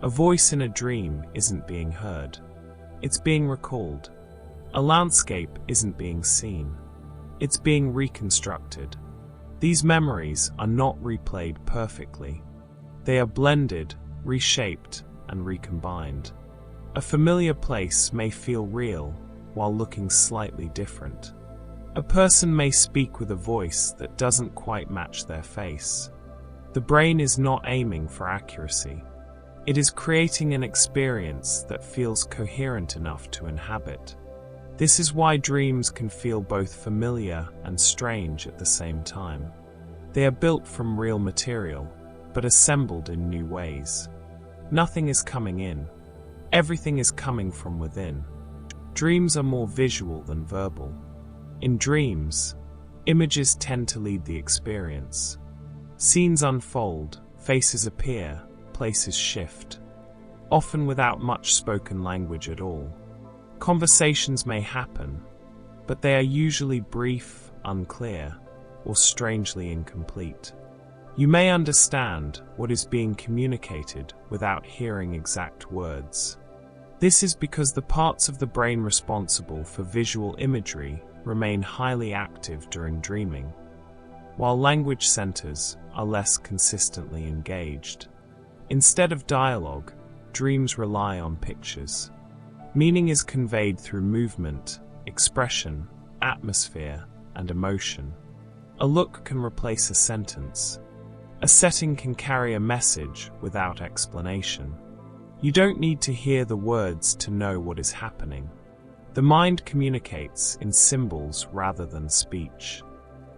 A: A voice in a dream isn't being heard. It's being recalled. A landscape isn't being seen. It's being reconstructed. These memories are not replayed perfectly. They are blended, reshaped, and recombined. A familiar place may feel real while looking slightly different. A person may speak with a voice that doesn't quite match their face. The brain is not aiming for accuracy. It is creating an experience that feels coherent enough to inhabit. This is why dreams can feel both familiar and strange at the same time. They are built from real material, but assembled in new ways. Nothing is coming in. Everything is coming from within. Dreams are more visual than verbal. In dreams, images tend to lead the experience. Scenes unfold, faces appear, places shift, often without much spoken language at all. Conversations may happen, but they are usually brief, unclear, or strangely incomplete. You may understand what is being communicated without hearing exact words. This is because the parts of the brain responsible for visual imagery remain highly active during dreaming, while language centers are less consistently engaged. Instead of dialogue, dreams rely on pictures. Meaning is conveyed through movement, expression, atmosphere, and emotion. A look can replace a sentence. A setting can carry a message without explanation. You don't need to hear the words to know what is happening. The mind communicates in symbols rather than speech.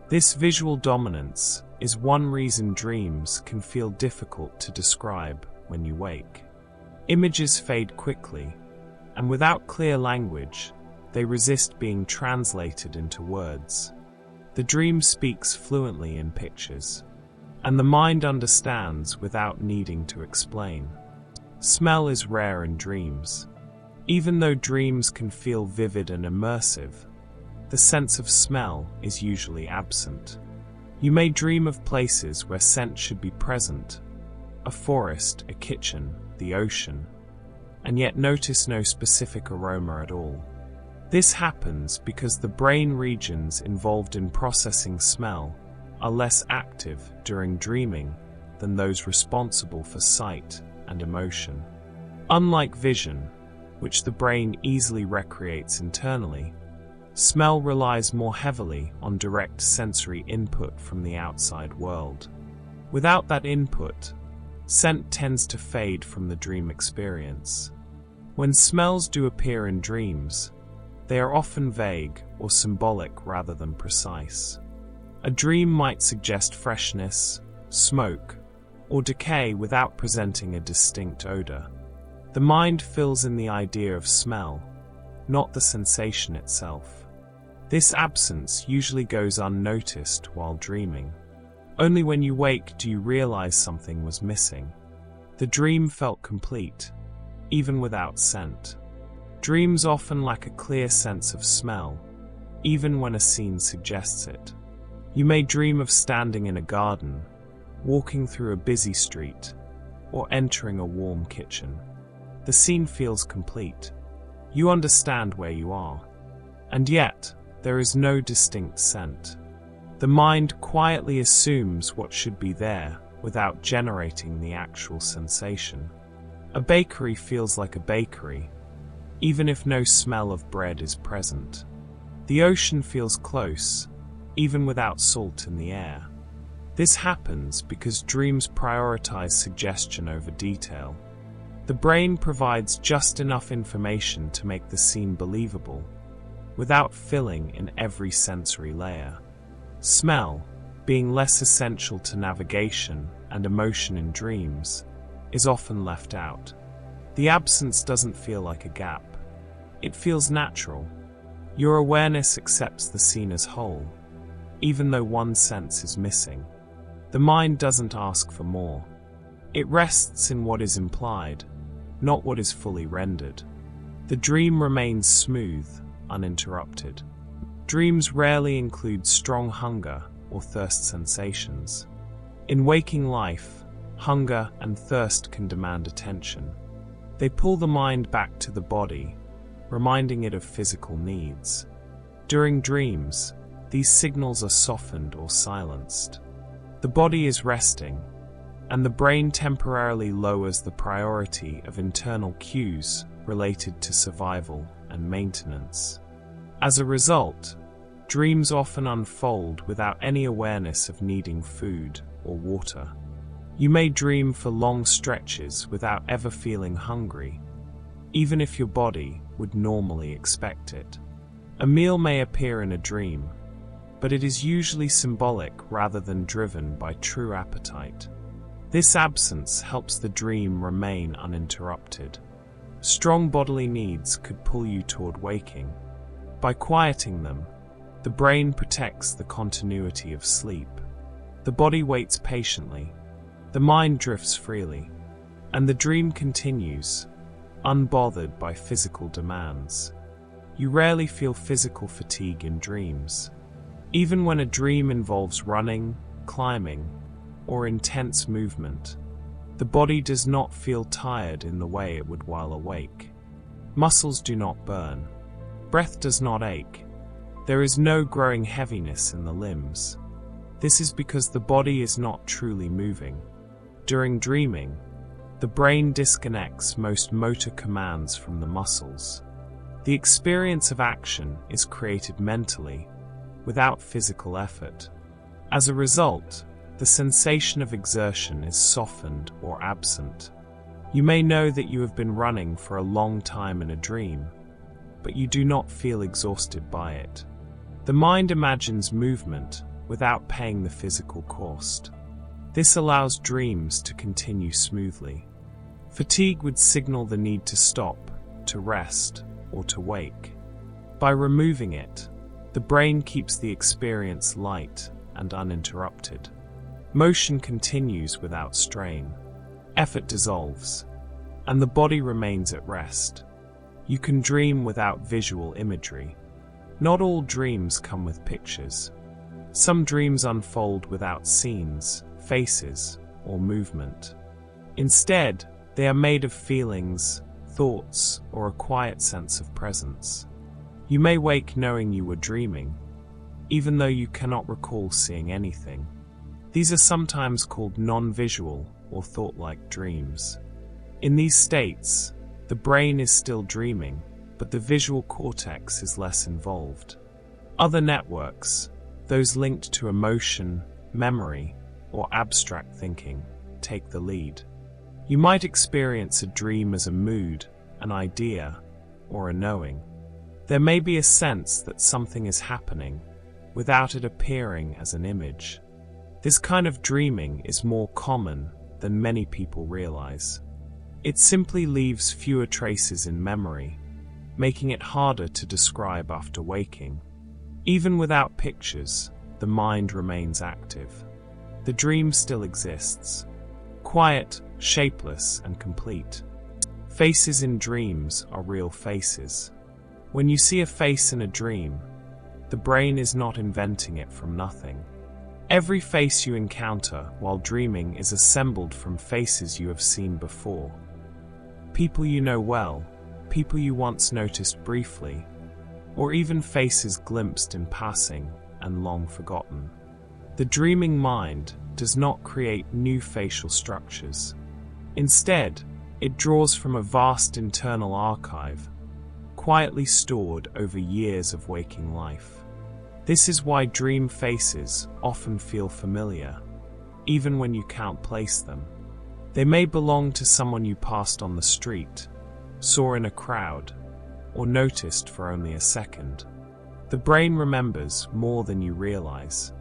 A: This visual dominance is one reason dreams can feel difficult to describe when you wake. Images fade quickly, and without clear language, they resist being translated into words. The dream speaks fluently in pictures, and the mind understands without needing to explain. Smell is rare in dreams. Even though dreams can feel vivid and immersive, the sense of smell is usually absent. You may dream of places where scent should be present, a forest, a kitchen, the ocean, and yet notice no specific aroma at all. This happens because the brain regions involved in processing smell are less active during dreaming than those responsible for sight and emotion. Unlike vision, which the brain easily recreates internally, smell relies more heavily on direct sensory input from the outside world. Without that input, scent tends to fade from the dream experience. When smells do appear in dreams, they are often vague or symbolic rather than precise. A dream might suggest freshness, smoke, or decay without presenting a distinct odor. The mind fills in the idea of smell, not the sensation itself. This absence usually goes unnoticed while dreaming. Only when you wake do you realize something was missing. The dream felt complete, even without scent. Dreams often lack a clear sense of smell, even when a scene suggests it. You may dream of standing in a garden, walking through a busy street, or entering a warm kitchen. The scene feels complete. You understand where you are. And yet, there is no distinct scent. The mind quietly assumes what should be there without generating the actual sensation. A bakery feels like a bakery, even if no smell of bread is present. The ocean feels close, even without salt in the air. This happens because dreams prioritize suggestion over detail. The brain provides just enough information to make the scene believable, without filling in every sensory layer. Smell, being less essential to navigation and emotion in dreams, is often left out. The absence doesn't feel like a gap. It feels natural. Your awareness accepts the scene as whole, even though one sense is missing. The mind doesn't ask for more. It rests in what is implied, not what is fully rendered. The dream remains smooth, uninterrupted. Dreams rarely include strong hunger or thirst sensations. In waking life, hunger and thirst can demand attention. They pull the mind back to the body, reminding it of physical needs. During dreams, these signals are softened or silenced. The body is resting, and the brain temporarily lowers the priority of internal cues related to survival and maintenance. As a result, dreams often unfold without any awareness of needing food or water. You may dream for long stretches without ever feeling hungry, even if your body would normally expect it. A meal may appear in a dream, but it is usually symbolic rather than driven by true appetite. This absence helps the dream remain uninterrupted. Strong bodily needs could pull you toward waking. By quieting them, the brain protects the continuity of sleep. The body waits patiently, the mind drifts freely, and the dream continues, unbothered by physical demands. You rarely feel physical fatigue in dreams. Even when a dream involves running, climbing, or intense movement, the body does not feel tired in the way it would while awake. Muscles do not burn. Breath does not ache. There is no growing heaviness in the limbs. This is because the body is not truly moving. During dreaming, the brain disconnects most motor commands from the muscles. The experience of action is created mentally, without physical effort. As a result, the sensation of exertion is softened or absent. You may know that you have been running for a long time in a dream, but you do not feel exhausted by it. The mind imagines movement without paying the physical cost. This allows dreams to continue smoothly. Fatigue would signal the need to stop, to rest, or to wake. By removing it, the brain keeps the experience light and uninterrupted. Motion continues without strain. Effort dissolves, and the body remains at rest. You can dream without visual imagery. Not all dreams come with pictures. Some dreams unfold without scenes, faces, or movement. Instead, they are made of feelings, thoughts, or a quiet sense of presence. You may wake knowing you were dreaming, even though you cannot recall seeing anything. These are sometimes called non-visual or thought-like dreams. In these states, the brain is still dreaming, but the visual cortex is less involved. Other networks, those linked to emotion, memory, or abstract thinking, take the lead. You might experience a dream as a mood, an idea, or a knowing. There may be a sense that something is happening, without it appearing as an image. This kind of dreaming is more common than many people realize. It simply leaves fewer traces in memory, making it harder to describe after waking. Even without pictures, the mind remains active. The dream still exists, quiet, shapeless, and complete. Faces in dreams are real faces. When you see a face in a dream, the brain is not inventing it from nothing. Every face you encounter while dreaming is assembled from faces you have seen before. People you know well, people you once noticed briefly, or even faces glimpsed in passing and long forgotten. The dreaming mind does not create new facial structures. Instead, it draws from a vast internal archive, quietly stored over years of waking life. This is why dream faces often feel familiar, even when you can't place them. They may belong to someone you passed on the street, saw in a crowd, or noticed for only a second. The brain remembers more than you realize.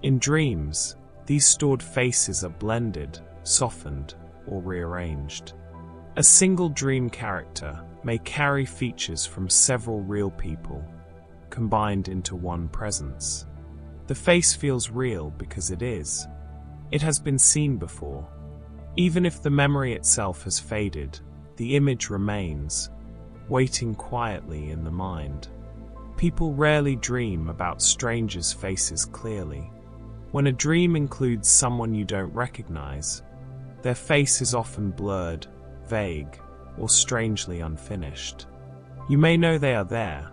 A: In dreams, these stored faces are blended, softened, or rearranged. A single dream character may carry features from several real people, combined into one presence. The face feels real because it is. It has been seen before. Even if the memory itself has faded, the image remains, waiting quietly in the mind. People rarely dream about strangers' faces clearly. When a dream includes someone you don't recognize, their face is often blurred, vague, or strangely unfinished. You may know they are there,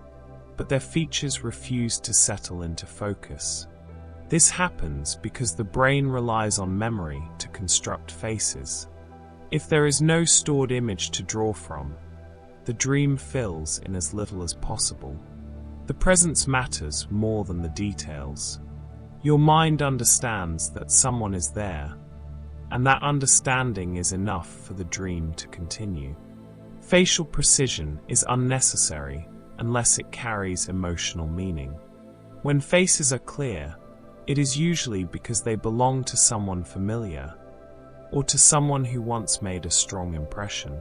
A: but their features refuse to settle into focus. This happens because the brain relies on memory to construct faces. If there is no stored image to draw from, the dream fills in as little as possible. The presence matters more than the details. Your mind understands that someone is there, and that understanding is enough for the dream to continue. Facial precision is unnecessary unless it carries emotional meaning. When faces are clear, it is usually because they belong to someone familiar, or to someone who once made a strong impression.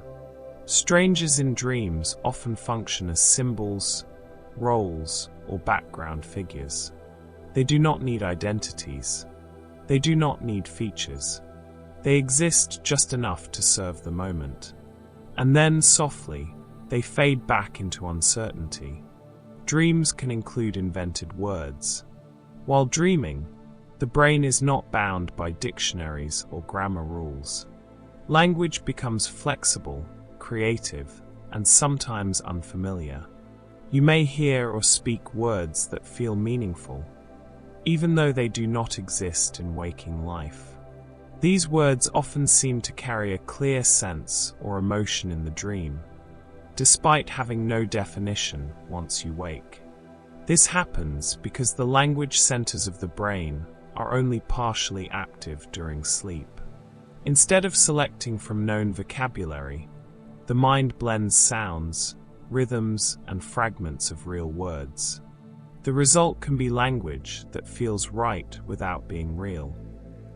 A: Strangers in dreams often function as symbols, roles, or background figures. They do not need identities. They do not need features. They exist just enough to serve the moment. And then, softly, they fade back into uncertainty. Dreams can include invented words. While dreaming, the brain is not bound by dictionaries or grammar rules. Language becomes flexible, creative, and sometimes unfamiliar. You may hear or speak words that feel meaningful, even though they do not exist in waking life. These words often seem to carry a clear sense or emotion in the dream, despite having no definition once you wake. This happens because the language centers of the brain are only partially active during sleep. Instead of selecting from known vocabulary, the mind blends sounds, rhythms, and fragments of real words. The result can be language that feels right without being real.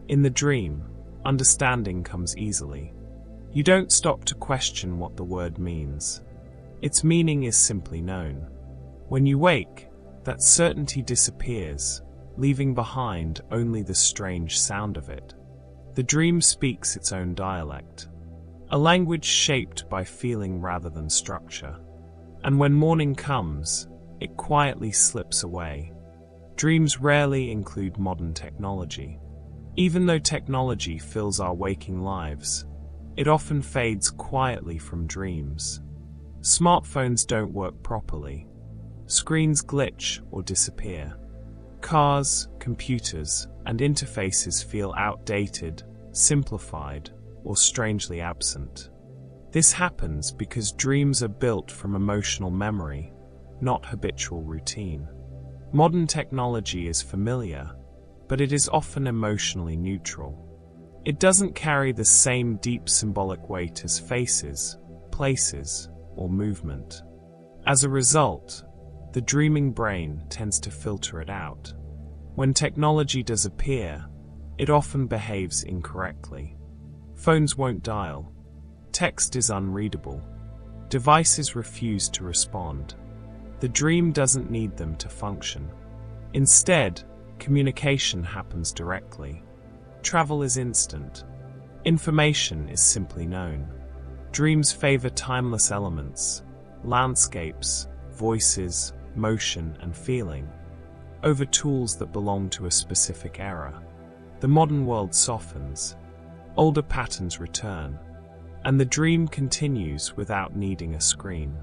A: In the dream, understanding comes easily. You don't stop to question what the word means. Its meaning is simply known. When you wake, that certainty disappears, leaving behind only the strange sound of it. The dream speaks its own dialect, a language shaped by feeling rather than structure. And when morning comes, it quietly slips away. Dreams rarely include modern technology. Even though technology fills our waking lives, it often fades quietly from dreams. Smartphones don't work properly. Screens glitch or disappear. Cars, computers, and interfaces feel outdated, simplified, or strangely absent. This happens because dreams are built from emotional memory, not habitual routine. Modern technology is familiar, but it is often emotionally neutral. It doesn't carry the same deep symbolic weight as faces, places, or movement. As a result, the dreaming brain tends to filter it out. When technology does appear, it often behaves incorrectly. Phones won't dial. Text is unreadable. Devices refuse to respond. The dream doesn't need them to function. Instead, communication happens directly. Travel is instant. Information is simply known. Dreams favor timeless elements, landscapes, voices, motion, and feeling. over tools that belong to a specific era. The modern world softens, older patterns return, and the dream continues without needing a screen.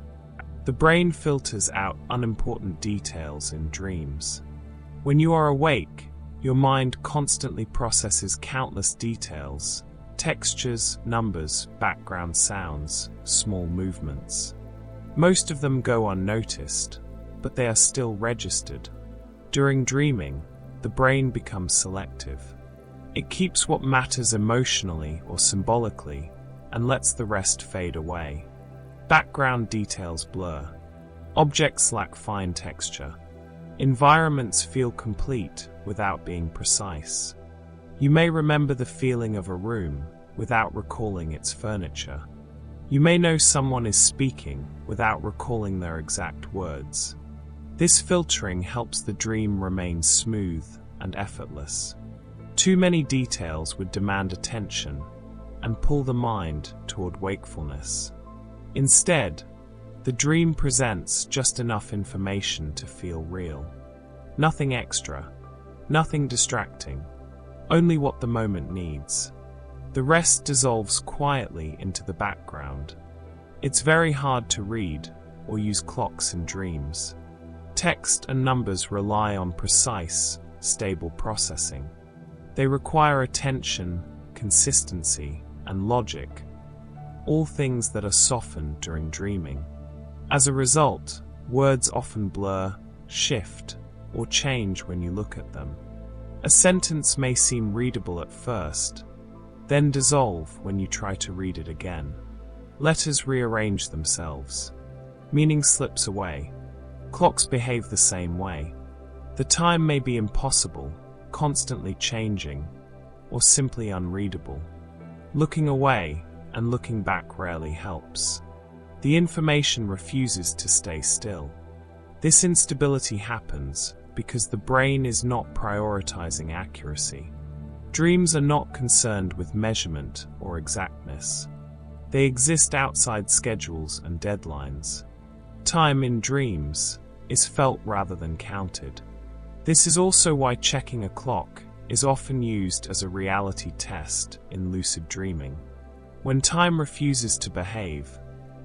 A: The brain filters out unimportant details in dreams. When you are awake, your mind constantly processes countless details: textures, numbers, background sounds, small movements. Most of them go unnoticed, but they are still registered. During dreaming, the brain becomes selective. It keeps what matters emotionally or symbolically and lets the rest fade away. Background details blur. Objects lack fine texture. Environments feel complete without being precise. You may remember the feeling of a room without recalling its furniture. You may know someone is speaking without recalling their exact words. This filtering helps the dream remain smooth and effortless. Too many details would demand attention and pull the mind toward wakefulness. Instead, the dream presents just enough information to feel real. Nothing extra, nothing distracting, only what the moment needs. The rest dissolves quietly into the background. It's very hard to read or use clocks in dreams. Text and numbers rely on precise, stable processing. They require attention, consistency, and logic, all things that are softened during dreaming. As a result, words often blur, shift, or change when you look at them. A sentence may seem readable at first, then dissolve when you try to read it again. Letters rearrange themselves. Meaning slips away. Clocks behave the same way. The time may be impossible, constantly changing, or simply unreadable. Looking away and looking back rarely helps. The information refuses to stay still. This instability happens because the brain is not prioritizing accuracy. Dreams are not concerned with measurement or exactness. They exist outside schedules and deadlines. Time in dreams is felt rather than counted. This is also why checking a clock is often used as a reality test in lucid dreaming. When time refuses to behave,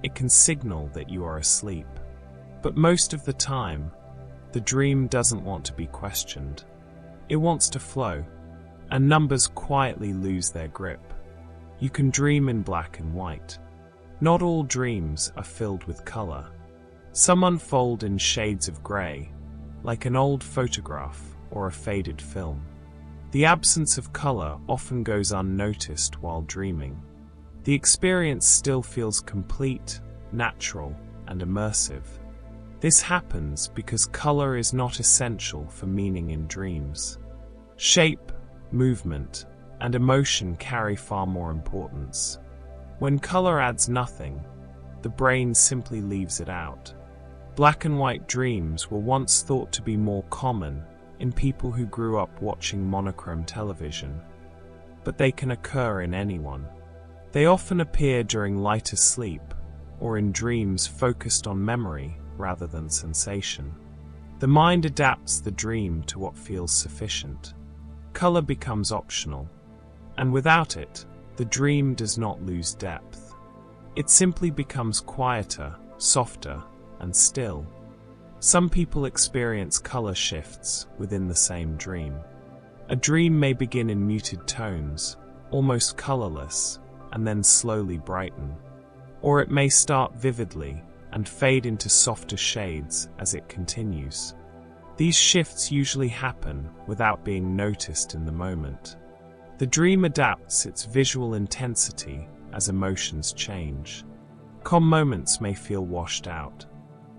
A: it can signal that you are asleep. But most of the time, the dream doesn't want to be questioned. It wants to flow, and numbers quietly lose their grip. You can dream in black and white. Not all dreams are filled with color. Some unfold in shades of gray, like an old photograph or a faded film. The absence of color often goes unnoticed while dreaming. The experience still feels complete, natural, and immersive. This happens because color is not essential for meaning in dreams. Shape, movement, and emotion carry far more importance. When color adds nothing, the brain simply leaves it out. Black and white dreams were once thought to be more common in people who grew up watching monochrome television, but they can occur in anyone. They often appear during lighter sleep or in dreams focused on memory rather than sensation. The mind adapts the dream to what feels sufficient. Color becomes optional, and without it, the dream does not lose depth. It simply becomes quieter, softer, and still. Some people experience color shifts within the same dream. A dream may begin in muted tones, almost colorless, and then slowly brighten. Or it may start vividly and fade into softer shades as it continues. These shifts usually happen without being noticed in the moment. The dream adapts its visual intensity as emotions change. Calm moments may feel washed out.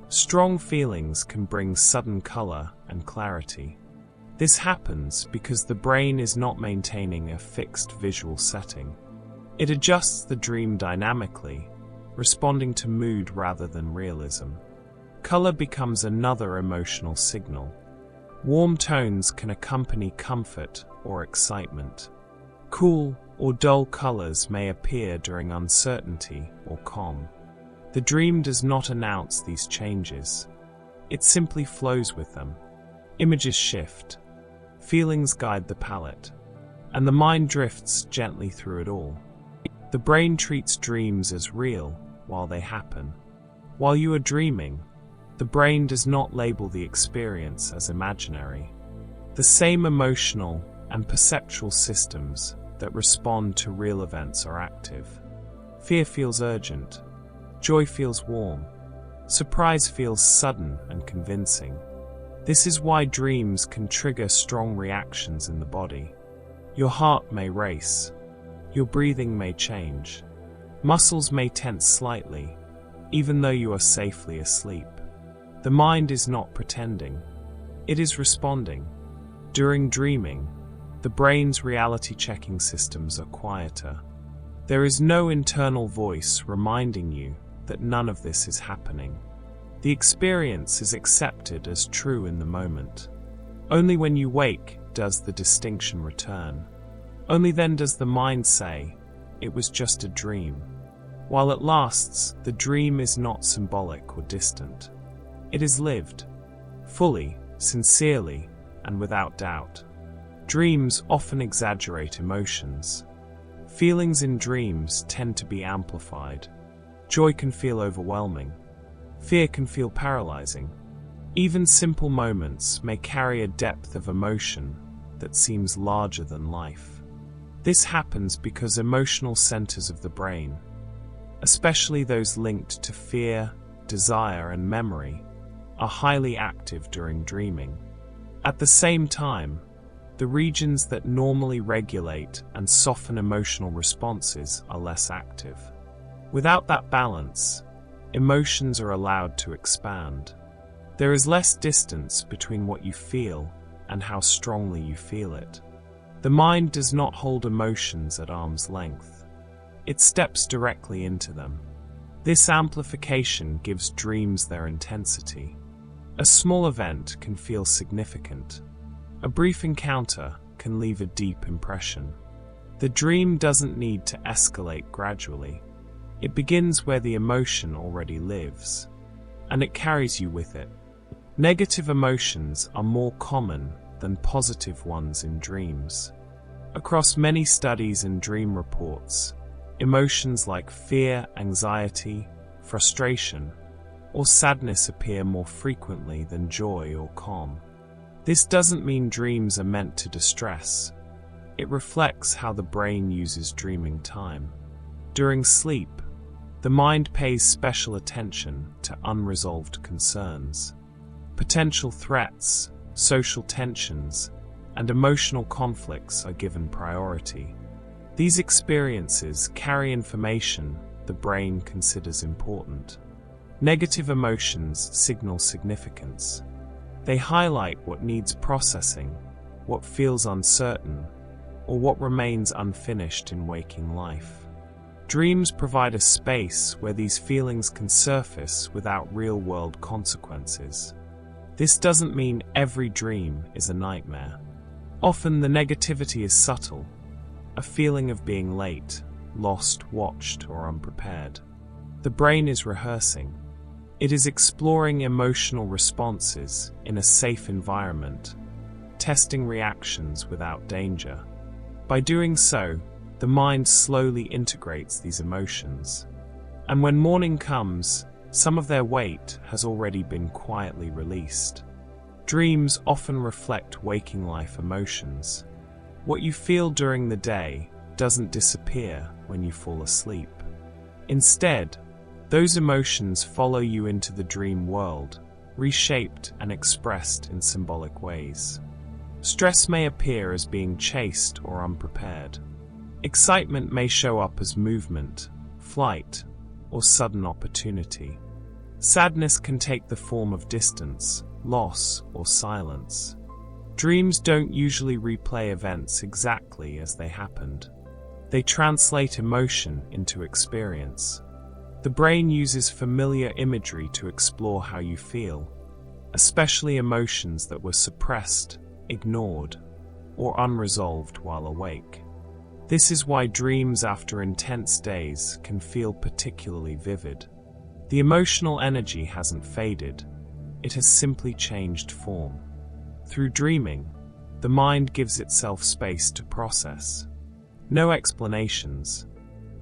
A: Strong feelings can bring sudden color and clarity. This happens because the brain is not maintaining a fixed visual setting. It adjusts the dream dynamically, responding to mood rather than realism. Color becomes another emotional signal. Warm tones can accompany comfort or excitement. Cool or dull colors may appear during uncertainty or calm. The dream does not announce these changes. It simply flows with them. Images shift, feelings guide the palate, and the mind drifts gently through it all. The brain treats dreams as real while they happen. While you are dreaming, the brain does not label the experience as imaginary. The same emotional and perceptual systems that respond to real events are active. Fear feels urgent. Joy feels warm. Surprise feels sudden and convincing. This is why dreams can trigger strong reactions in the body. Your heart may race. Your breathing may change. Muscles may tense slightly, even though you are safely asleep. The mind is not pretending. It is responding. During dreaming, the brain's reality-checking systems are quieter. There is no internal voice reminding you that none of this is happening. The experience is accepted as true in the moment. Only when you wake does the distinction return. Only then does the mind say, "It was just a dream." While it lasts, the dream is not symbolic or distant. It is lived, fully, sincerely, and without doubt. Dreams often exaggerate emotions. Feelings in dreams tend to be amplified. Joy can feel overwhelming. Fear can feel paralyzing. Even simple moments may carry a depth of emotion that seems larger than life. This happens because emotional centers of the brain, especially those linked to fear, desire, and memory, are highly active during dreaming. At the same time, the regions that normally regulate and soften emotional responses are less active. Without that balance, emotions are allowed to expand. There is less distance between what you feel and how strongly you feel it. The mind does not hold emotions at arm's length. It steps directly into them. This amplification gives dreams their intensity. A small event can feel significant. A brief encounter can leave a deep impression. The dream doesn't need to escalate gradually. It begins where the emotion already lives, and it carries you with it. Negative emotions are more common than positive ones in dreams. Across many studies and dream reports, emotions like fear, anxiety, frustration, or sadness appear more frequently than joy or calm. This doesn't mean dreams are meant to distress. It reflects how the brain uses dreaming time. During sleep, the mind pays special attention to unresolved concerns. Potential threats, social tensions, and emotional conflicts are given priority. These experiences carry information the brain considers important. Negative emotions signal significance. They highlight what needs processing, what feels uncertain, or what remains unfinished in waking life. Dreams provide a space where these feelings can surface without real-world consequences. This doesn't mean every dream is a nightmare. Often the negativity is subtle, a feeling of being late, lost, watched, or unprepared. The brain is rehearsing. It is exploring emotional responses in a safe environment, testing reactions without danger. By doing so, the mind slowly integrates these emotions. And when morning comes, some of their weight has already been quietly released. Dreams often reflect waking life emotions. What you feel during the day doesn't disappear when you fall asleep. Instead, those emotions follow you into the dream world, reshaped and expressed in symbolic ways. Stress may appear as being chased or unprepared. Excitement may show up as movement, flight, or sudden opportunity. Sadness can take the form of distance, loss, or silence. Dreams don't usually replay events exactly as they happened. They translate emotion into experience. The brain uses familiar imagery to explore how you feel, especially emotions that were suppressed, ignored, or unresolved while awake. This is why dreams after intense days can feel particularly vivid. The emotional energy hasn't faded, it has simply changed form. Through dreaming, the mind gives itself space to process. No explanations,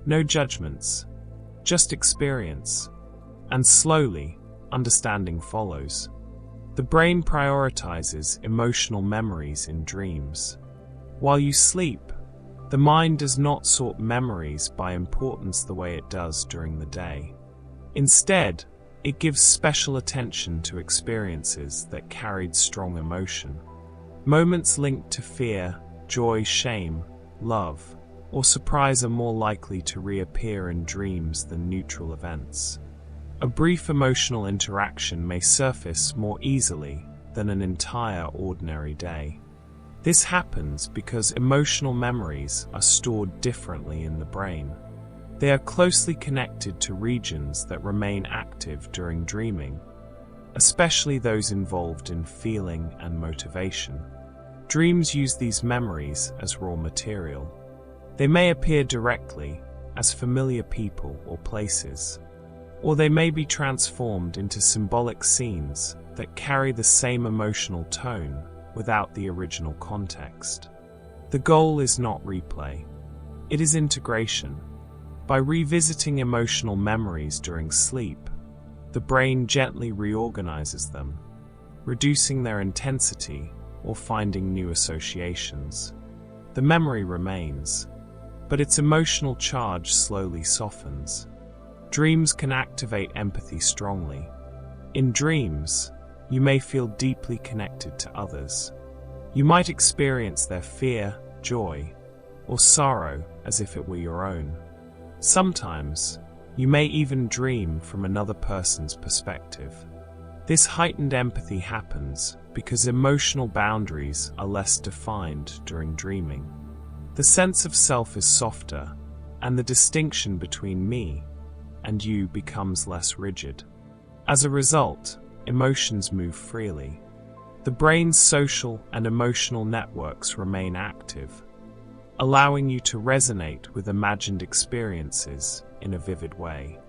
A: no judgments, just experience. And slowly, understanding follows. The brain prioritizes emotional memories in dreams. While you sleep, the mind does not sort memories by importance the way it does during the day. Instead, it gives special attention to experiences that carried strong emotion. Moments linked to fear, joy, shame, love, or surprise are more likely to reappear in dreams than neutral events. A brief emotional interaction may surface more easily than an entire ordinary day. This happens because emotional memories are stored differently in the brain. They are closely connected to regions that remain active during dreaming, especially those involved in feeling and motivation. Dreams use these memories as raw material. They may appear directly as familiar people or places, or they may be transformed into symbolic scenes that carry the same emotional tone without the original context. The goal is not replay. It is integration. By revisiting emotional memories during sleep, the brain gently reorganizes them, reducing their intensity or finding new associations. The memory remains, but its emotional charge slowly softens. Dreams can activate empathy strongly. In dreams, you may feel deeply connected to others. You might experience their fear, joy, or sorrow as if it were your own. Sometimes, you may even dream from another person's perspective. This heightened empathy happens because emotional boundaries are less defined during dreaming. The sense of self is softer, and the distinction between me and you becomes less rigid. As a result, emotions move freely. The brain's social and emotional networks remain active, allowing you to resonate with imagined experiences in a vivid way.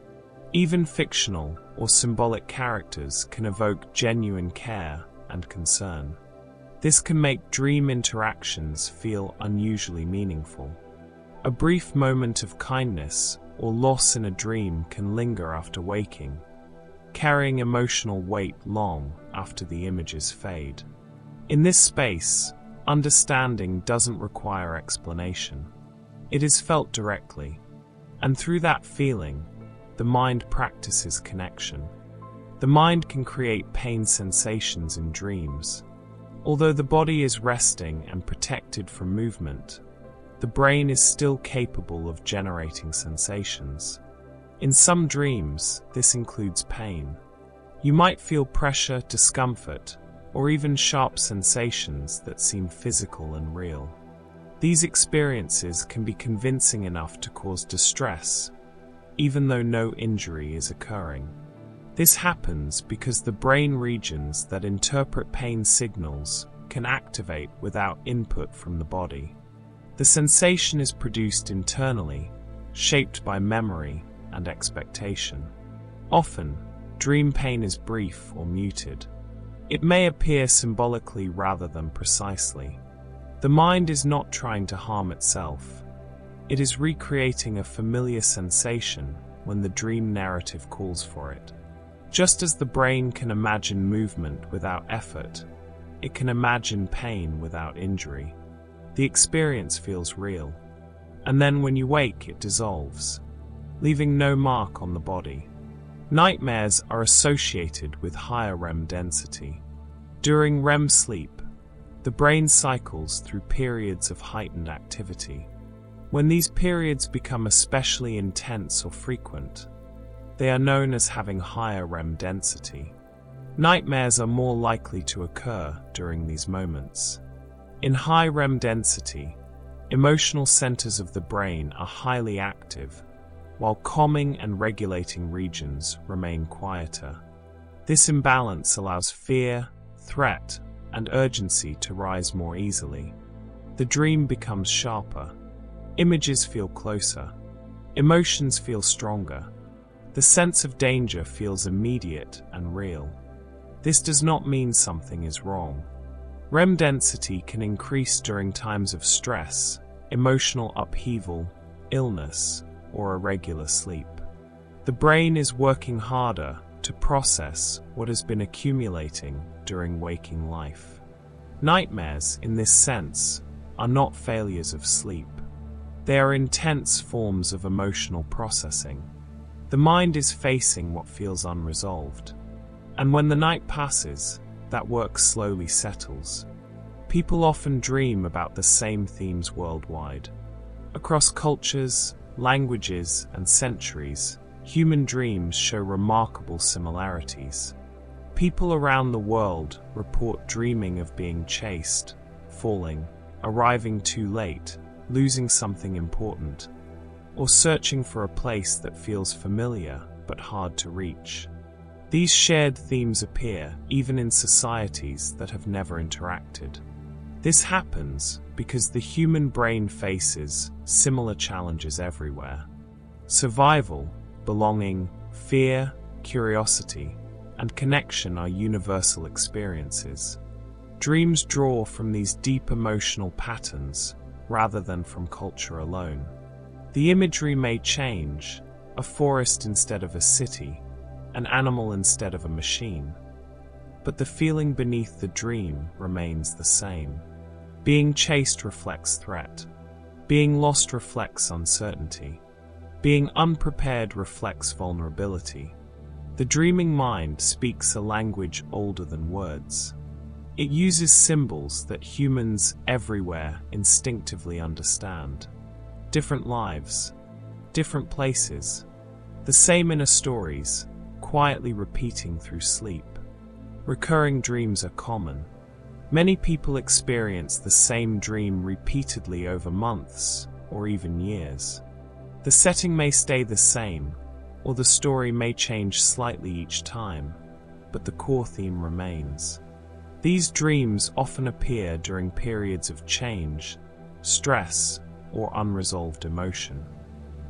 A: Even fictional or symbolic characters can evoke genuine care and concern. This can make dream interactions feel unusually meaningful. A brief moment of kindness or loss in a dream can linger after waking, carrying emotional weight long after the images fade. In this space, understanding doesn't require explanation. It is felt directly, and through that feeling, the mind practices connection. The mind can create pain sensations in dreams. Although the body is resting and protected from movement, the brain is still capable of generating sensations. In some dreams, this includes pain. You might feel pressure, discomfort, or even sharp sensations that seem physical and real. These experiences can be convincing enough to cause distress, even though no injury is occurring. This happens because the brain regions that interpret pain signals can activate without input from the body. The sensation is produced internally, shaped by memory and expectation. Often, dream pain is brief or muted. It may appear symbolically rather than precisely. The mind is not trying to harm itself. It is recreating a familiar sensation when the dream narrative calls for it. Just as the brain can imagine movement without effort, it can imagine pain without injury. The experience feels real, and then when you wake, it dissolves, leaving no mark on the body. Nightmares are associated with higher REM density. During REM sleep, the brain cycles through periods of heightened activity. When these periods become especially intense or frequent, they are known as having higher REM density. Nightmares are more likely to occur during these moments. In high REM density, emotional centers of the brain are highly active, while calming and regulating regions remain quieter. This imbalance allows fear, threat, and urgency to rise more easily. The dream becomes sharper. Images feel closer. Emotions feel stronger. The sense of danger feels immediate and real. This does not mean something is wrong. REM density can increase during times of stress, emotional upheaval, illness, or irregular sleep. The brain is working harder to process what has been accumulating during waking life. Nightmares, in this sense, are not failures of sleep. They are intense forms of emotional processing. The mind is facing what feels unresolved. And when the night passes, that work slowly settles. People often dream about the same themes worldwide. Across cultures, languages, and centuries, human dreams show remarkable similarities. People around the world report dreaming of being chased, falling, arriving too late, losing something important, or searching for a place that feels familiar but hard to reach. These shared themes appear even in societies that have never interacted. This happens because the human brain faces similar challenges everywhere. Survival, belonging, fear, curiosity, and connection are universal experiences. Dreams draw from these deep emotional patterns rather than from culture alone. The imagery may change, a forest instead of a city, an animal instead of a machine, but the feeling beneath the dream remains the same. Being chased reflects threat. Being lost reflects uncertainty. Being unprepared reflects vulnerability. The dreaming mind speaks a language older than words. It uses symbols that humans everywhere instinctively understand. Different lives, different places, the same inner stories, quietly repeating through sleep. Recurring dreams are common. Many people experience the same dream repeatedly over months or even years. The setting may stay the same, or the story may change slightly each time, but the core theme remains. These dreams often appear during periods of change, stress, or unresolved emotion.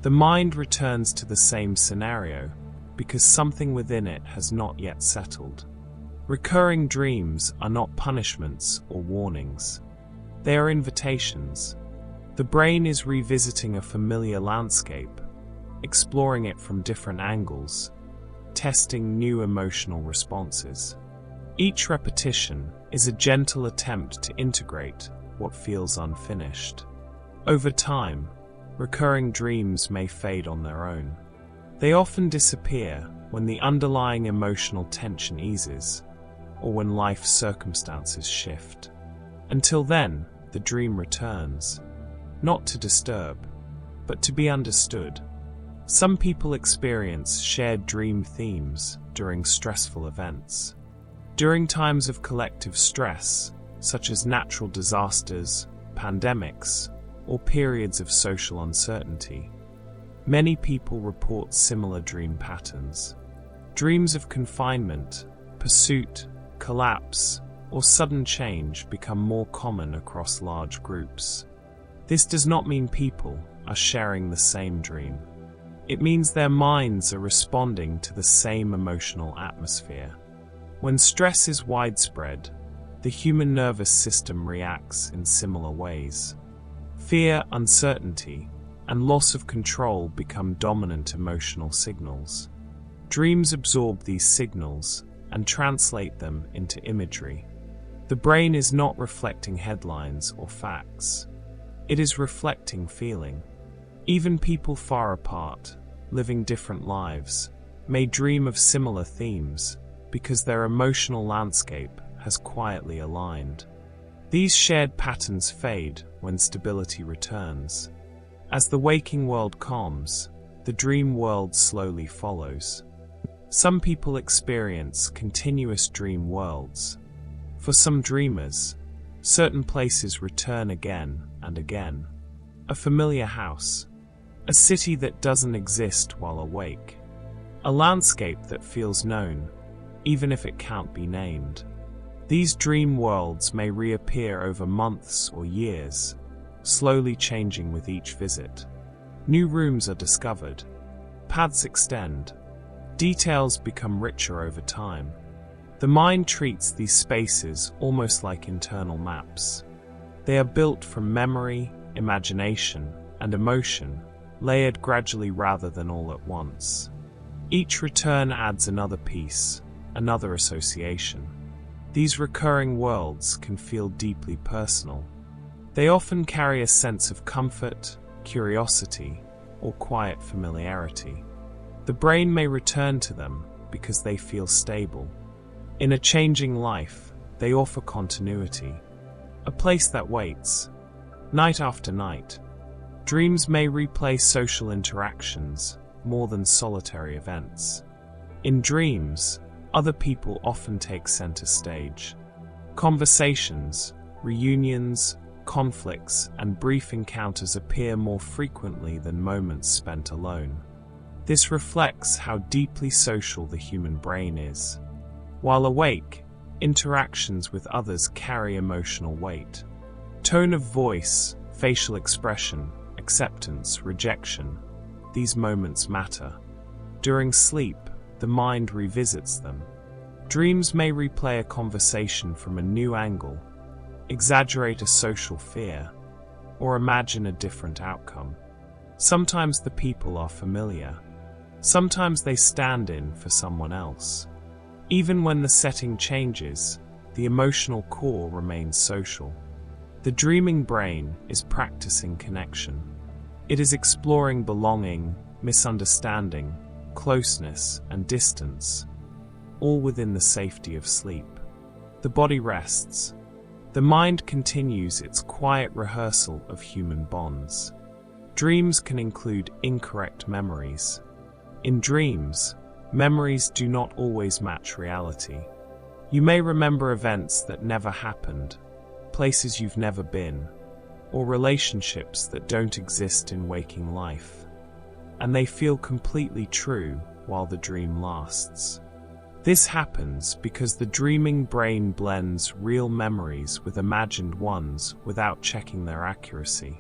A: The mind returns to the same scenario because something within it has not yet settled. Recurring dreams are not punishments or warnings. They are invitations. The brain is revisiting a familiar landscape, exploring it from different angles, testing new emotional responses. Each repetition is a gentle attempt to integrate what feels unfinished. Over time, recurring dreams may fade on their own. They often disappear when the underlying emotional tension eases, or when life circumstances shift. Until then, the dream returns, not to disturb, but to be understood. Some people experience shared dream themes during stressful events. During times of collective stress, such as natural disasters, pandemics, or periods of social uncertainty, many people report similar dream patterns. Dreams of confinement, pursuit, collapse, or sudden change become more common across large groups. This does not mean people are sharing the same dream. It means their minds are responding to the same emotional atmosphere. When stress is widespread, the human nervous system reacts in similar ways. Fear, uncertainty, and loss of control become dominant emotional signals. Dreams absorb these signals and translate them into imagery. The brain is not reflecting headlines or facts. It is reflecting feeling. Even people far apart, living different lives, may dream of similar themes because their emotional landscape has quietly aligned. These shared patterns fade when stability returns. As the waking world calms, the dream world slowly follows. Some people experience continuous dream worlds. For some dreamers, certain places return again and again. A familiar house, a city that doesn't exist while awake, a landscape that feels known, even if it can't be named. These dream worlds may reappear over months or years, slowly changing with each visit. New rooms are discovered, paths extend, details become richer over time. The mind treats these spaces almost like internal maps. They are built from memory, imagination, and emotion, layered gradually rather than all at once. Each return adds another piece, another association. These recurring worlds can feel deeply personal. They often carry a sense of comfort, curiosity, or quiet familiarity. The brain may return to them because they feel stable. In a changing life, they offer continuity, a place that waits. Night after night, dreams may replay social interactions more than solitary events. In dreams, other people often take center stage. Conversations, reunions, conflicts, and brief encounters appear more frequently than moments spent alone. This reflects how deeply social the human brain is. While awake, interactions with others carry emotional weight. Tone of voice, facial expression, acceptance, rejection, these moments matter. During sleep, the mind revisits them. Dreams may replay a conversation from a new angle, exaggerate a social fear, or imagine a different outcome. Sometimes the people are familiar. Sometimes they stand in for someone else. Even when the setting changes, the emotional core remains social. The dreaming brain is practicing connection. It is exploring belonging, misunderstanding, closeness, and distance, all within the safety of sleep. The body rests. The mind continues its quiet rehearsal of human bonds. Dreams can include incorrect memories. In dreams, memories do not always match reality. You may remember events that never happened, places you've never been, or relationships that don't exist in waking life. And they feel completely true while the dream lasts. This happens because the dreaming brain blends real memories with imagined ones without checking their accuracy.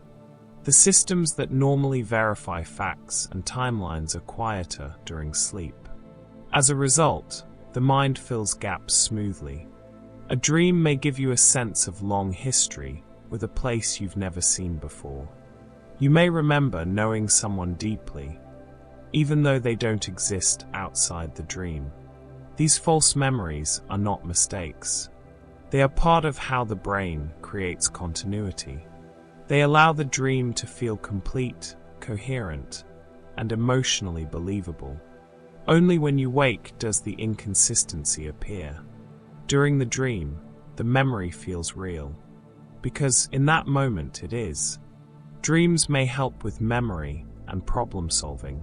A: The systems that normally verify facts and timelines are quieter during sleep. As a result, the mind fills gaps smoothly. A dream may give you a sense of long history with a place you've never seen before. You may remember knowing someone deeply, even though they don't exist outside the dream. These false memories are not mistakes. They are part of how the brain creates continuity. They allow the dream to feel complete, coherent, and emotionally believable. Only when you wake does the inconsistency appear. During the dream, the memory feels real, because in that moment it is. Dreams may help with memory and problem solving.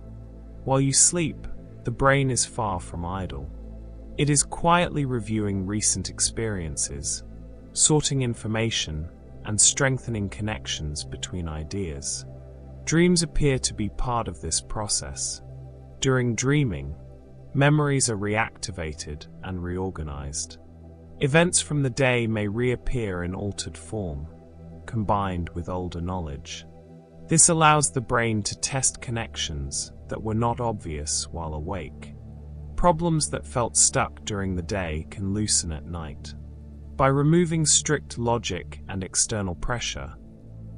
A: While you sleep, the brain is far from idle. It is quietly reviewing recent experiences, sorting information, and strengthening connections between ideas. Dreams appear to be part of this process. During dreaming, memories are reactivated and reorganized. Events from the day may reappear in altered form, combined with older knowledge. This allows the brain to test connections that were not obvious while awake. Problems that felt stuck during the day can loosen at night. By removing strict logic and external pressure,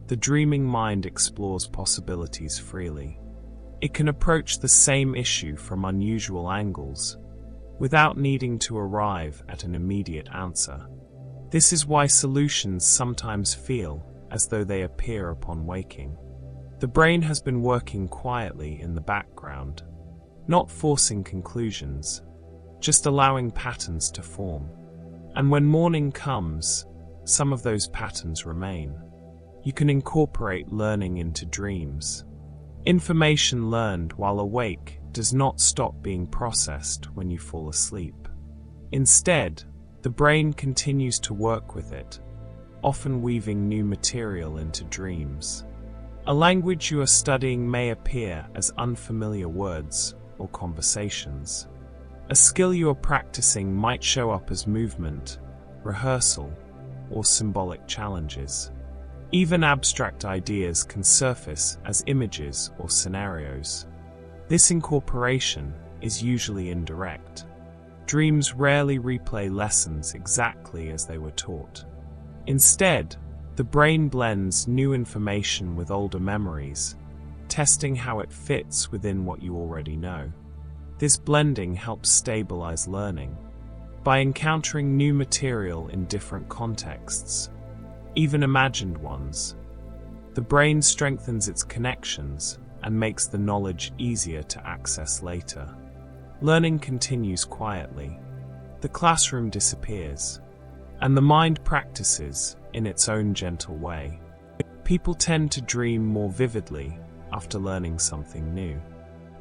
A: the dreaming mind explores possibilities freely. It can approach the same issue from unusual angles, without needing to arrive at an immediate answer. This is why solutions sometimes feel as though they appear upon waking. The brain has been working quietly in the background, not forcing conclusions, just allowing patterns to form. And when morning comes, some of those patterns remain. You can incorporate learning into dreams. Information learned while awake does not stop being processed when you fall asleep. Instead, the brain continues to work with it, often weaving new material into dreams. A language you are studying may appear as unfamiliar words or conversations. A skill you are practicing might show up as movement, rehearsal, or symbolic challenges. Even abstract ideas can surface as images or scenarios. This incorporation is usually indirect. dreams rarely replay lessons exactly as they were taught. Instead, the brain blends new information with older memories, testing how it fits within what you already know. This blending helps stabilize learning. By encountering new material in different contexts, even imagined ones, the brain strengthens its connections and makes the knowledge easier to access later. Learning continues quietly. The classroom disappears, and the mind practices in its own gentle way. People tend to dream more vividly after learning something new.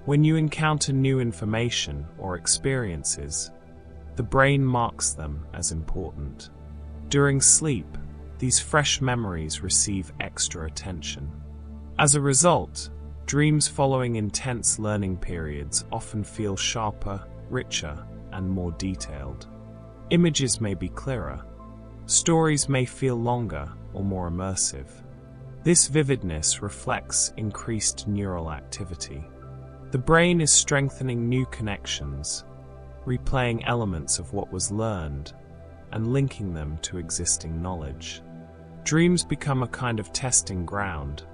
A: When you encounter new information or experiences, the brain marks them as important. During sleep, these fresh memories receive extra attention. As a result, dreams following intense learning periods often feel sharper, richer, and more detailed. Images may be clearer. Stories may feel longer or more immersive. This vividness reflects increased neural activity. The brain is strengthening new connections, replaying elements of what was learned, and linking them to existing knowledge. Dreams become a kind of testing ground,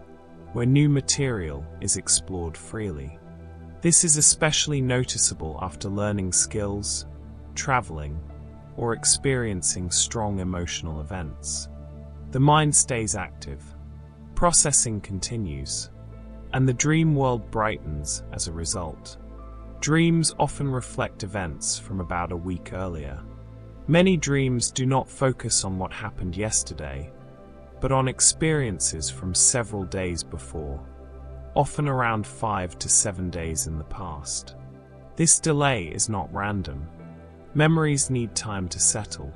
A: where new material is explored freely. This is especially noticeable after learning skills, traveling, or experiencing strong emotional events. The mind stays active, processing continues, and the dream world brightens as a result. Dreams often reflect events from about a week earlier. Many dreams do not focus on what happened yesterday, but on experiences from several days before, often around 5 to 7 days in the past. This delay is not random. Memories need time to settle.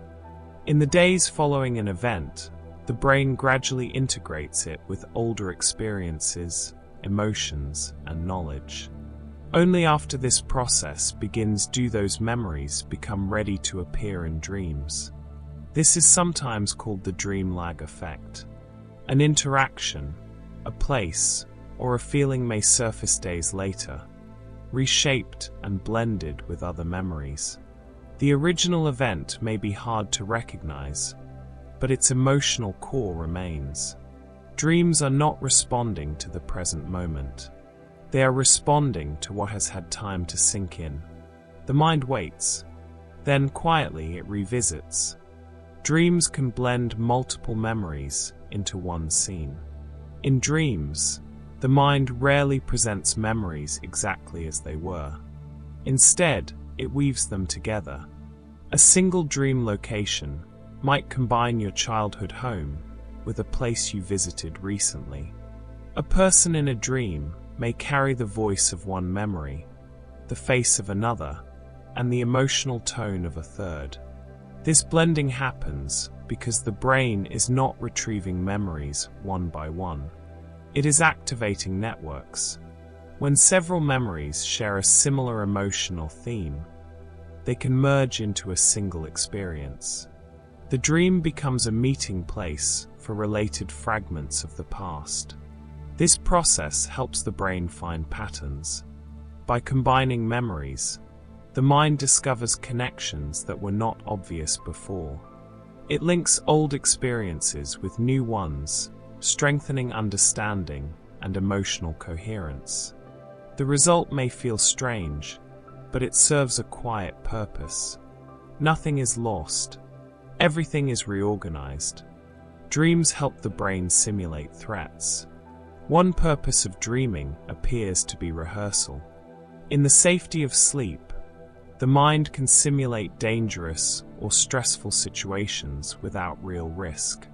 A: In the days following an event, the brain gradually integrates it with older experiences, emotions, and knowledge. Only after this process begins do those memories become ready to appear in dreams. This is sometimes called the dream lag effect. An interaction, a place, or a feeling may surface days later, reshaped and blended with other memories. The original event may be hard to recognize, but its emotional core remains. Dreams are not responding to the present moment. They are responding to what has had time to sink in. The mind waits, then quietly it revisits. Dreams can blend multiple memories into one scene. In dreams, the mind rarely presents memories exactly as they were. Instead, it weaves them together. A single dream location might combine your childhood home with a place you visited recently. A person in a dream may carry the voice of one memory, the face of another, and the emotional tone of a third. This blending happens because the brain is not retrieving memories one by one. It is activating networks. When several memories share a similar emotional theme, they can merge into a single experience. The dream becomes a meeting place for related fragments of the past. This process helps the brain find patterns. By combining memories, the mind discovers connections that were not obvious before. It links old experiences with new ones, strengthening understanding and emotional coherence. The result may feel strange, but it serves a quiet purpose. Nothing is lost. Everything is reorganized. Dreams help the brain simulate threats. One purpose of dreaming appears to be rehearsal. In the safety of sleep, the mind can simulate dangerous or stressful situations without real risk.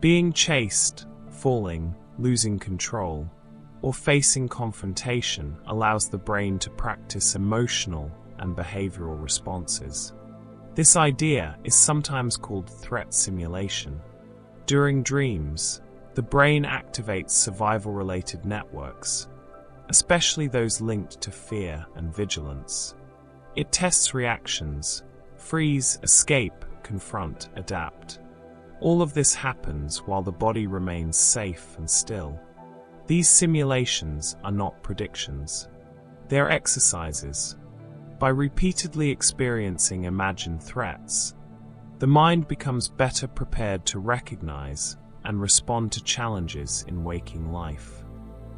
A: Being chased, falling, losing control, or facing confrontation allows the brain to practice emotional and behavioral responses. This idea is sometimes called threat simulation. During dreams, the brain activates survival-related networks, especially those linked to fear and vigilance. It tests reactions: freeze, escape, confront, adapt. All of this happens while the body remains safe and still. These simulations are not predictions. They are exercises. By repeatedly experiencing imagined threats, the mind becomes better prepared to recognize and respond to challenges in waking life.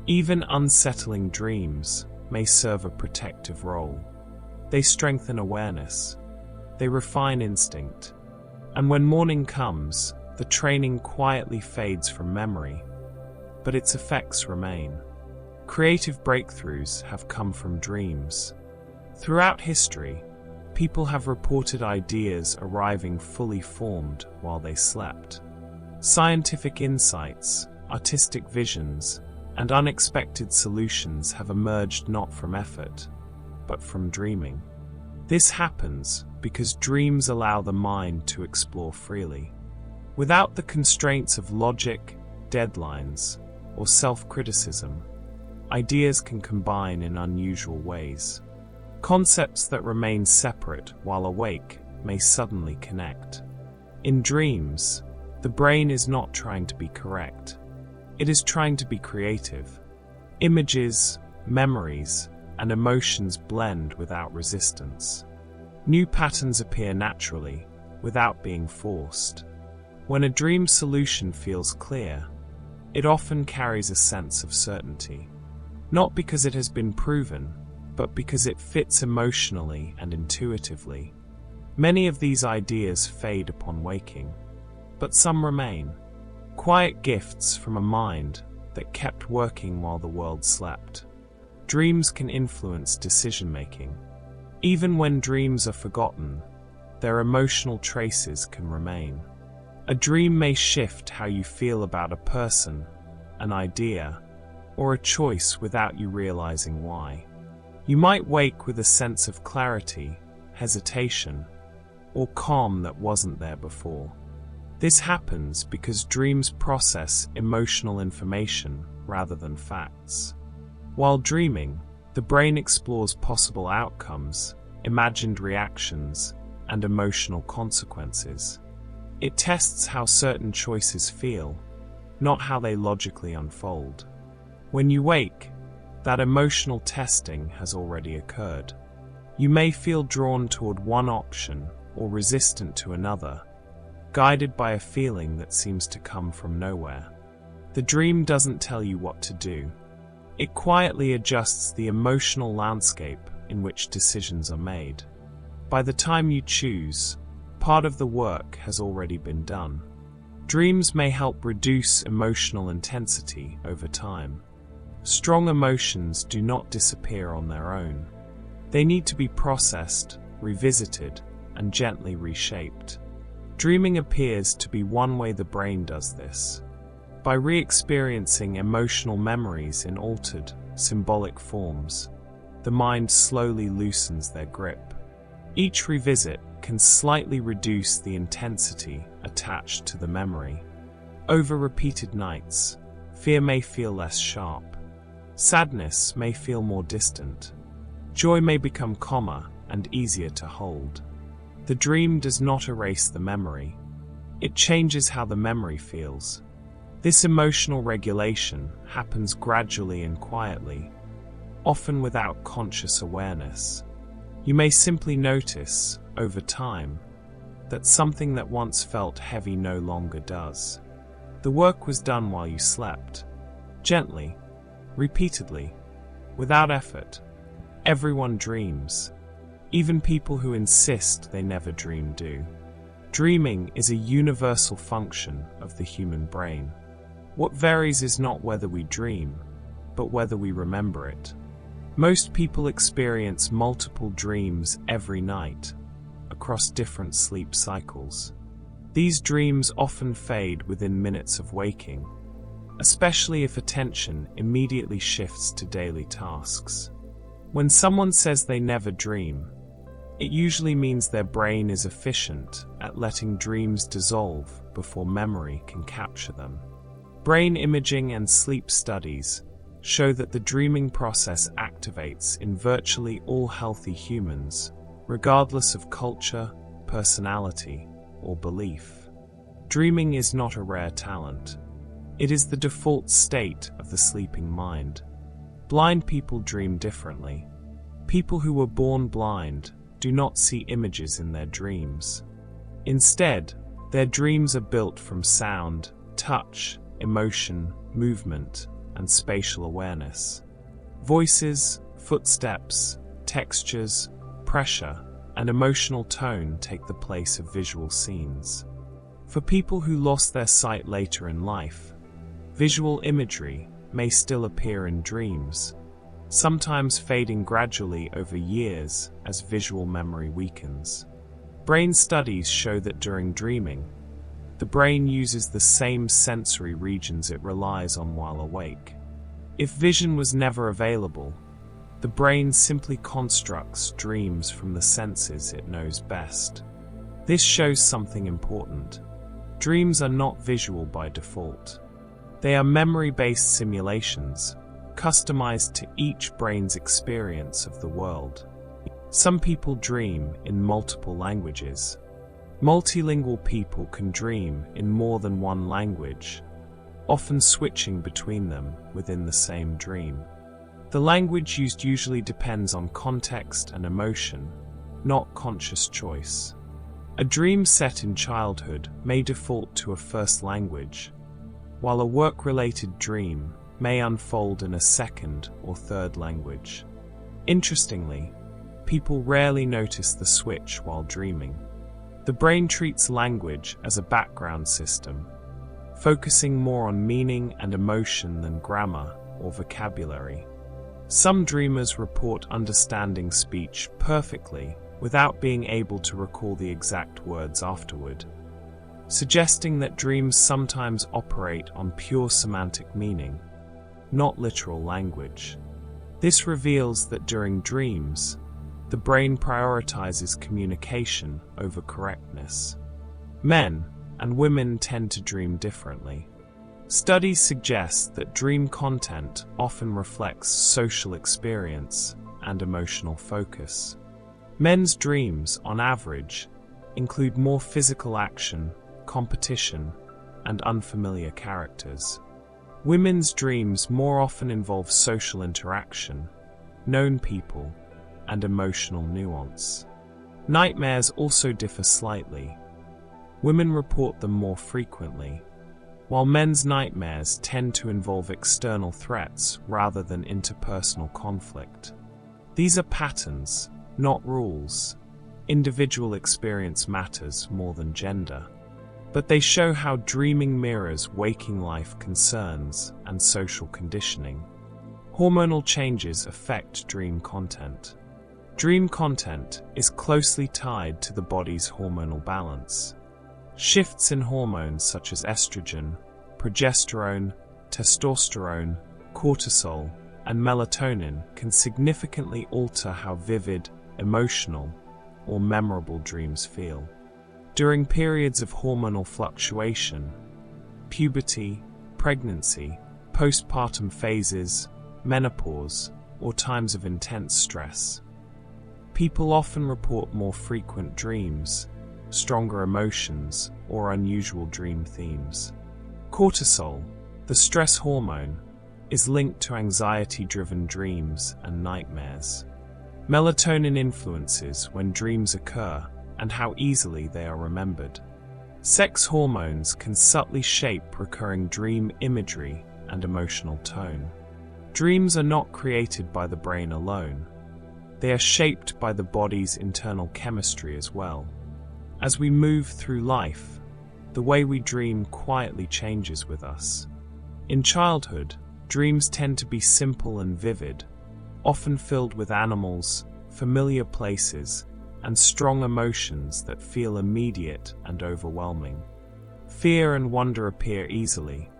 A: Even unsettling dreams may serve a protective role. They strengthen awareness, they refine instinct, and when morning comes, the training quietly fades from memory, but its effects remain. Creative breakthroughs have come from dreams. Throughout history, people have reported ideas arriving fully formed while they slept. Scientific insights, artistic visions, and unexpected solutions have emerged not from effort, but from dreaming. This happens because dreams allow the mind to explore freely. Without the constraints of logic, deadlines, or self-criticism, ideas can combine in unusual ways. Concepts that remain separate while awake may suddenly connect. In dreams, the brain is not trying to be correct. It is trying to be creative. Images, memories, and emotions blend without resistance. New patterns appear naturally, without being forced. When a dream solution feels clear, it often carries a sense of certainty. Not because it has been proven, but because it fits emotionally and intuitively. Many of these ideas fade upon waking, but some remain. Quiet gifts from a mind that kept working while the world slept. Dreams can influence decision-making. Even when dreams are forgotten, their emotional traces can remain. A dream may shift how you feel about a person, an idea, or a choice without you realizing why. You might wake with a sense of clarity, hesitation, or calm that wasn't there before. This happens because dreams process emotional information rather than facts. While dreaming, the brain explores possible outcomes, imagined reactions, and emotional consequences. It tests how certain choices feel, not how they logically unfold. When you wake, that emotional testing has already occurred. You may feel drawn toward one option or resistant to another, guided by a feeling that seems to come from nowhere. The dream doesn't tell you what to do. It quietly adjusts the emotional landscape in which decisions are made. By the time you choose, part of the work has already been done. Dreams may help reduce emotional intensity over time. Strong emotions do not disappear on their own. They need to be processed, revisited, and gently reshaped. Dreaming appears to be one way the brain does this. By re-experiencing emotional memories in altered, symbolic forms, the mind slowly loosens their grip. Each revisit can slightly reduce the intensity attached to the memory. Over repeated nights, fear may feel less sharp. Sadness may feel more distant. Joy may become calmer and easier to hold. The dream does not erase the memory. It changes how the memory feels. This emotional regulation happens gradually and quietly, often without conscious awareness. You may simply notice, over time, that something that once felt heavy no longer does. The work was done while you slept. Gently, repeatedly, without effort. Everyone dreams. Even people who insist they never dream do. Dreaming is a universal function of the human brain. What varies is not whether we dream, but whether we remember it. Most people experience multiple dreams every night, across different sleep cycles. These dreams often fade within minutes of waking, especially if attention immediately shifts to daily tasks. When someone says they never dream, it usually means their brain is efficient at letting dreams dissolve before memory can capture them. Brain imaging and sleep studies show that the dreaming process activates in virtually all healthy humans, regardless of culture, personality, or belief. Dreaming is not a rare talent. It is the default state of the sleeping mind. Blind people dream differently. People who were born blind do not see images in their dreams. Instead, their dreams are built from sound, touch, emotion, movement, and spatial awareness. Voices, footsteps, textures, pressure, and emotional tone take the place of visual scenes. For people who lost their sight later in life, visual imagery may still appear in dreams, sometimes fading gradually over years as visual memory weakens. Brain studies show that during dreaming, the brain uses the same sensory regions it relies on while awake. If vision was never available, the brain simply constructs dreams from the senses it knows best. This shows something important. Dreams are not visual by default. They are memory-based simulations, customized to each brain's experience of the world. Some people dream in multiple languages. Multilingual people can dream in more than one language, often switching between them within the same dream. The language used usually depends on context and emotion, not conscious choice. A dream set in childhood may default to a first language, while a work-related dream may unfold in a second or third language. Interestingly, people rarely notice the switch while dreaming. The brain treats language as a background system, focusing more on meaning and emotion than grammar or vocabulary. Some dreamers report understanding speech perfectly without being able to recall the exact words afterward, suggesting that dreams sometimes operate on pure semantic meaning, not literal language. This reveals that during dreams, the brain prioritizes communication over correctness. Men and women tend to dream differently. Studies suggest that dream content often reflects social experience and emotional focus. Men's dreams, on average, include more physical action, competition, and unfamiliar characters. Women's dreams more often involve social interaction, known people, and emotional nuance. Nightmares also differ slightly. Women report them more frequently, while men's nightmares tend to involve external threats rather than interpersonal conflict. These are patterns, not rules. Individual experience matters more than gender, but they show how dreaming mirrors waking life concerns and social conditioning. Hormonal changes affect dream content. Dream content is closely tied to the body's hormonal balance. Shifts in hormones such as estrogen, progesterone, testosterone, cortisol, and melatonin can significantly alter how vivid, emotional, or memorable dreams feel. During periods of hormonal fluctuation, puberty, pregnancy, postpartum phases, menopause, or times of intense stress, people often report more frequent dreams, stronger emotions, or unusual dream themes. Cortisol, the stress hormone, is linked to anxiety-driven dreams and nightmares. Melatonin influences when dreams occur and how easily they are remembered. Sex hormones can subtly shape recurring dream imagery and emotional tone. Dreams are not created by the brain alone. They are shaped by the body's internal chemistry as well. As we move through life, the way we dream quietly changes with us. In childhood, dreams tend to be simple and vivid, often filled with animals, familiar places, and strong emotions that feel immediate and overwhelming. Fear and wonder appear easily,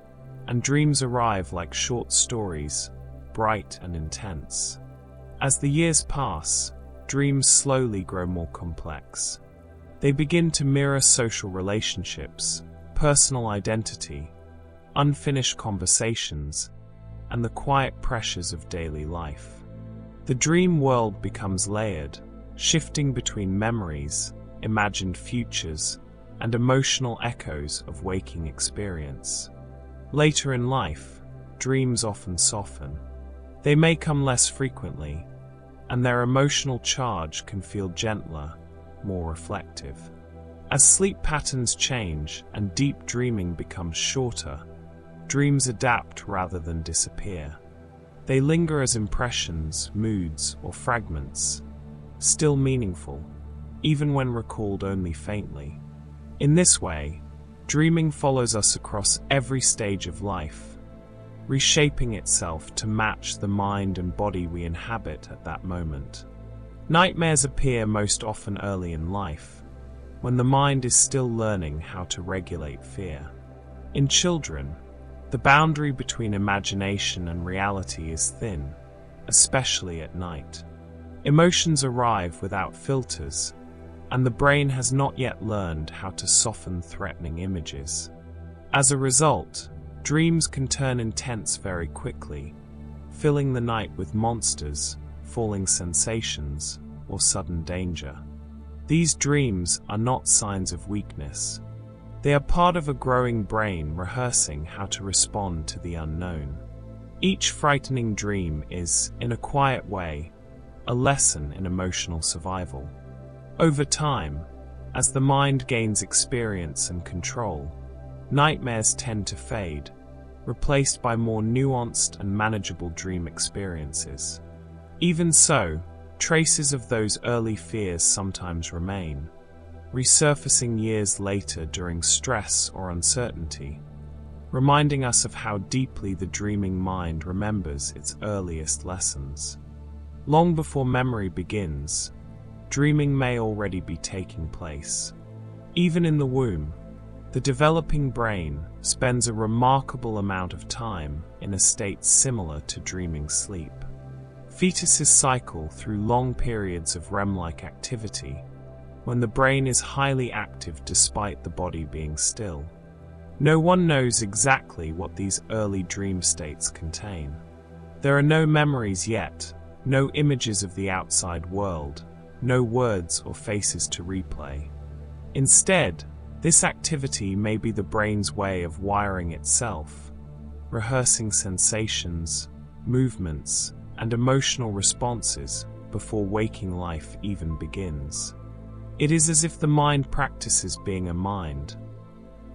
A: and dreams arrive like short stories, bright and intense. As the years pass, dreams slowly grow more complex. They begin to mirror social relationships, personal identity, unfinished conversations, and the quiet pressures of daily life. The dream world becomes layered, shifting between memories, imagined futures, and emotional echoes of waking experience. Later in life, dreams often soften. They may come less frequently, and their emotional charge can feel gentler, more reflective. As sleep patterns change and deep dreaming becomes shorter, dreams adapt rather than disappear. They linger as impressions, moods, or fragments, still meaningful, even when recalled only faintly. In this way, dreaming follows us across every stage of life, reshaping itself to match the mind and body we inhabit at that moment. Nightmares appear most often early in life, when the mind is still learning how to regulate fear. In children, the boundary between imagination and reality is thin, especially at night. Emotions arrive without filters, and the brain has not yet learned how to soften threatening images. As a result, dreams can turn intense very quickly, filling the night with monsters, falling sensations, or sudden danger. These dreams are not signs of weakness. They are part of a growing brain rehearsing how to respond to the unknown. Each frightening dream is, in a quiet way, a lesson in emotional survival. Over time, as the mind gains experience and control, nightmares tend to fade, replaced by more nuanced and manageable dream experiences. Even so, traces of those early fears sometimes remain, resurfacing years later during stress or uncertainty, reminding us of how deeply the dreaming mind remembers its earliest lessons. Long before memory begins, dreaming may already be taking place. Even in the womb, the developing brain spends a remarkable amount of time in a state similar to dreaming sleep. Fetuses cycle through long periods of REM-like activity, when the brain is highly active despite the body being still. No one knows exactly what these early dream states contain. There are no memories yet, no images of the outside world, no words or faces to replay. Instead, this activity may be the brain's way of wiring itself, rehearsing sensations, movements, and emotional responses before waking life even begins. It is as if the mind practices being a mind,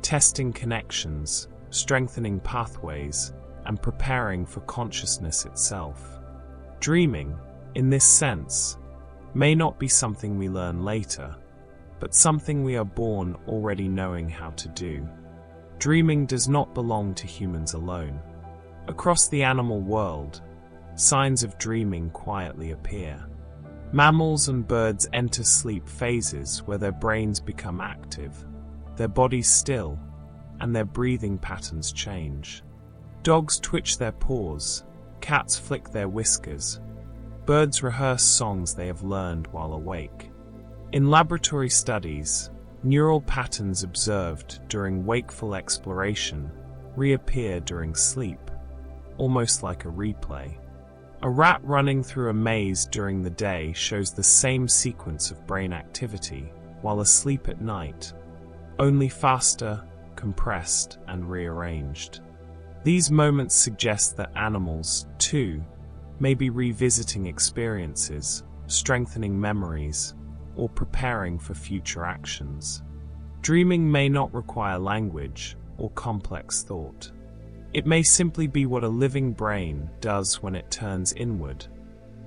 A: testing connections, strengthening pathways, and preparing for consciousness itself. Dreaming, in this sense, may not be something we learn later, but something we are born already knowing how to do. Dreaming does not belong to humans alone. Across the animal world, signs of dreaming quietly appear. Mammals and birds enter sleep phases where their brains become active, their bodies still, and their breathing patterns change. Dogs twitch their paws, cats flick their whiskers, birds rehearse songs they have learned while awake. In laboratory studies, neural patterns observed during wakeful exploration reappear during sleep, almost like a replay. A rat running through a maze during the day shows the same sequence of brain activity, while asleep at night, only faster, compressed, and rearranged. These moments suggest that animals, too, may be revisiting experiences, strengthening memories, or preparing for future actions. Dreaming may not require language or complex thought. It may simply be what a living brain does when it turns inward,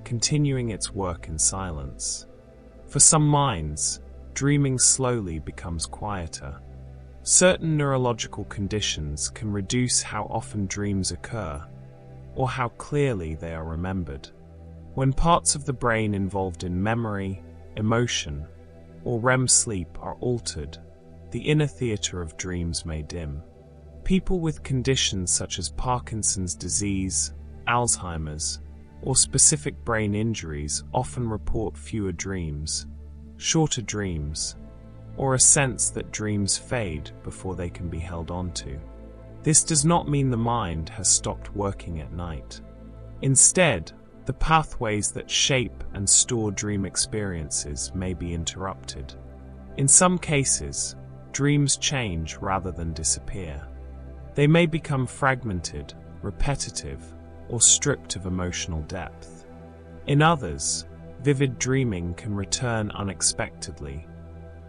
A: continuing its work in silence. For some minds, dreaming slowly becomes quieter. Certain neurological conditions can reduce how often dreams occur, or how clearly they are remembered. When parts of the brain involved in memory, emotion, or REM sleep are altered, the inner theater of dreams may dim. People with conditions such as Parkinson's disease, Alzheimer's, or specific brain injuries often report fewer dreams, shorter dreams, or a sense that dreams fade before they can be held onto. This does not mean the mind has stopped working at night. Instead, the pathways that shape and store dream experiences may be interrupted. In some cases, dreams change rather than disappear. They may become fragmented, repetitive, or stripped of emotional depth. In others, vivid dreaming can return unexpectedly,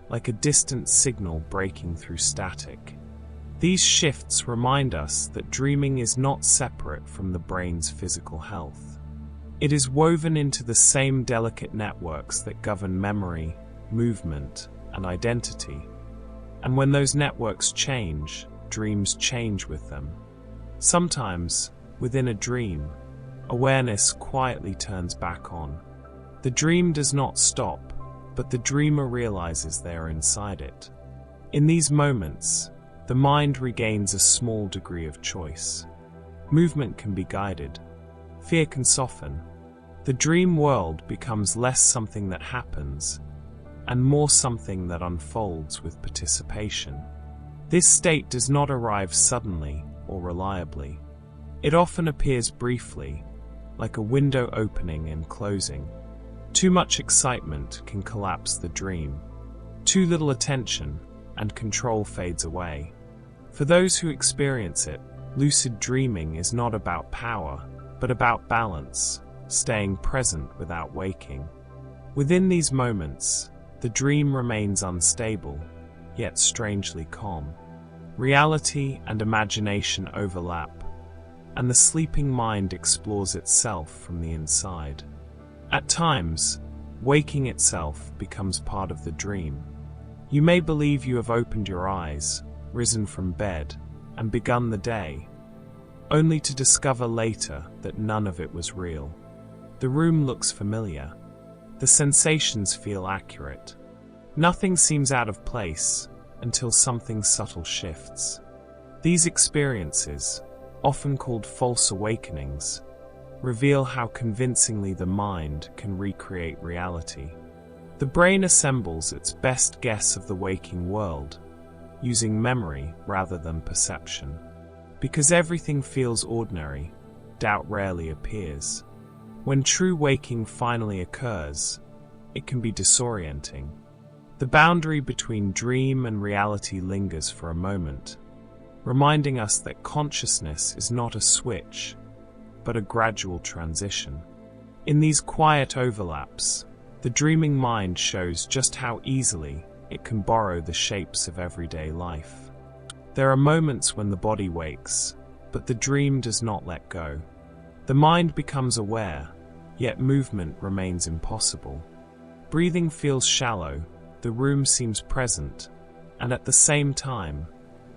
A: like a distant signal breaking through static. These shifts remind us that dreaming is not separate from the brain's physical health. It is woven into the same delicate networks that govern memory, movement, and identity. And when those networks change, dreams change with them. Sometimes, within a dream, awareness quietly turns back on. The dream does not stop, but the dreamer realizes they are inside it. In these moments, the mind regains a small degree of choice. Movement can be guided. Fear can soften. The dream world becomes less something that happens, and more something that unfolds with participation. This state does not arrive suddenly or reliably. It often appears briefly, like a window opening and closing. Too much excitement can collapse the dream. Too little attention, and control fades away. For those who experience it, lucid dreaming is not about power, but about balance, staying present without waking. Within these moments, the dream remains unstable, yet strangely calm. Reality and imagination overlap, and the sleeping mind explores itself from the inside. At times, waking itself becomes part of the dream. You may believe you have opened your eyes, risen from bed, and begun the day, only to discover later that none of it was real. The room looks familiar. The sensations feel accurate. Nothing seems out of place until something subtle shifts. These experiences, often called false awakenings, reveal how convincingly the mind can recreate reality. The brain assembles its best guess of the waking world, using memory rather than perception. Because everything feels ordinary, doubt rarely appears. When true waking finally occurs, it can be disorienting. The boundary between dream and reality lingers for a moment, reminding us that consciousness is not a switch, but a gradual transition. In these quiet overlaps, the dreaming mind shows just how easily it can borrow the shapes of everyday life. There are moments when the body wakes, but the dream does not let go. The mind becomes aware, yet movement remains impossible. Breathing feels shallow, the room seems present, and at the same time,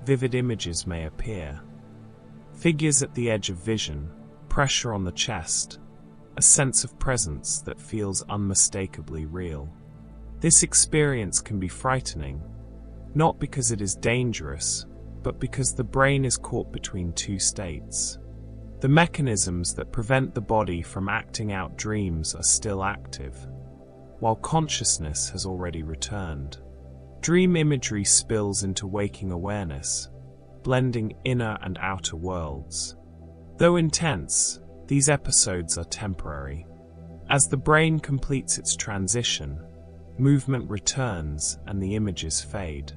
A: vivid images may appear. Figures at the edge of vision, pressure on the chest, a sense of presence that feels unmistakably real. This experience can be frightening, not because it is dangerous, but because the brain is caught between two states. The mechanisms that prevent the body from acting out dreams are still active, while consciousness has already returned. Dream imagery spills into waking awareness, blending inner and outer worlds. Though intense, these episodes are temporary. As the brain completes its transition, movement returns and the images fade.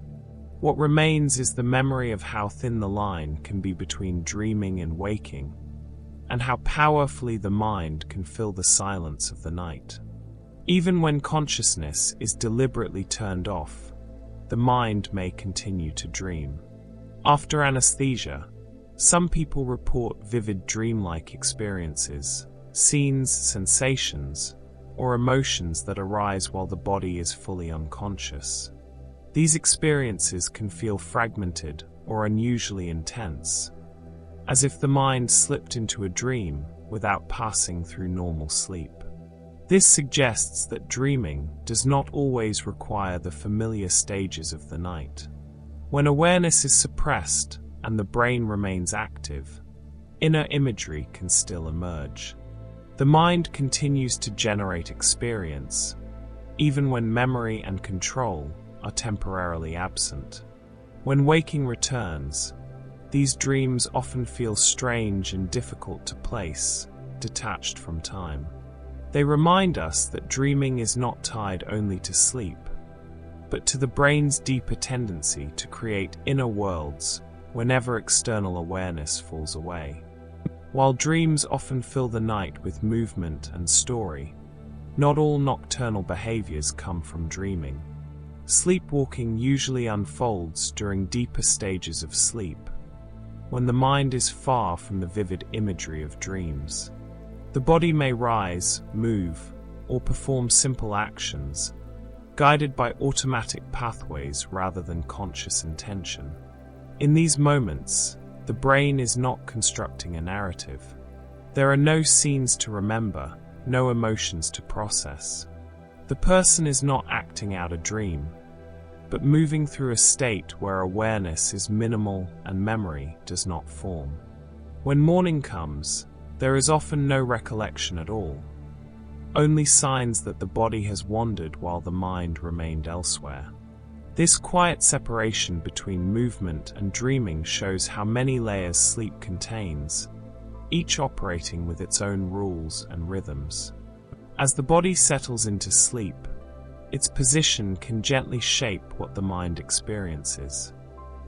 A: What remains is the memory of how thin the line can be between dreaming and waking, and how powerfully the mind can fill the silence of the night. Even when consciousness is deliberately turned off, the mind may continue to dream. After anesthesia, some people report vivid dreamlike experiences, scenes, sensations, or emotions that arise while the body is fully unconscious. These experiences can feel fragmented or unusually intense, as if the mind slipped into a dream without passing through normal sleep. This suggests that dreaming does not always require the familiar stages of the night. When awareness is suppressed and the brain remains active, inner imagery can still emerge. The mind continues to generate experience, even when memory and control are temporarily absent. When waking returns, these dreams often feel strange and difficult to place, detached from time. They remind us that dreaming is not tied only to sleep, but to the brain's deeper tendency to create inner worlds whenever external awareness falls away. While dreams often fill the night with movement and story, Not all nocturnal behaviors come from dreaming. Sleepwalking usually unfolds during deeper stages of sleep, when the mind is far from the vivid imagery of dreams. The body may rise, move, or perform simple actions, guided by automatic pathways rather than conscious intention. In these moments, the brain is not constructing a narrative. There are no scenes to remember, no emotions to process. The person is not acting out a dream, but moving through a state where awareness is minimal and memory does not form. When morning comes, there is often no recollection at all, only signs that the body has wandered while the mind remained elsewhere. This quiet separation between movement and dreaming shows how many layers sleep contains, each operating with its own rules and rhythms. As the body settles into sleep, its position can gently shape what the mind experiences.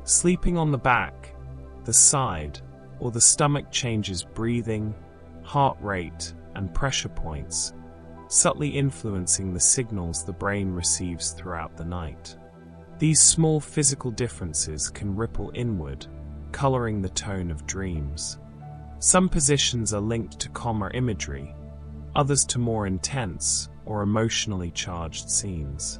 A: Sleeping on the back, the side, or the stomach changes breathing, heart rate, and pressure points, subtly influencing the signals the brain receives throughout the night. These small physical differences can ripple inward, coloring the tone of dreams. Some positions are linked to calmer imagery, others to more intense or emotionally charged scenes.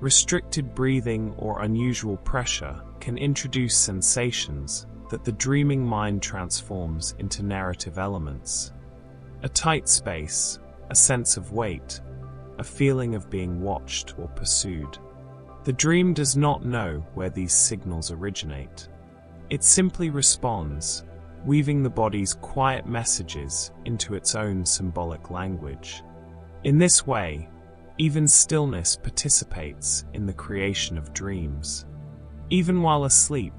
A: Restricted breathing or unusual pressure can introduce sensations that the dreaming mind transforms into narrative elements. A tight space, a sense of weight, a feeling of being watched or pursued. The dream does not know where these signals originate. It simply responds, weaving the body's quiet messages into its own symbolic language. In this way, even stillness participates in the creation of dreams. Even while asleep,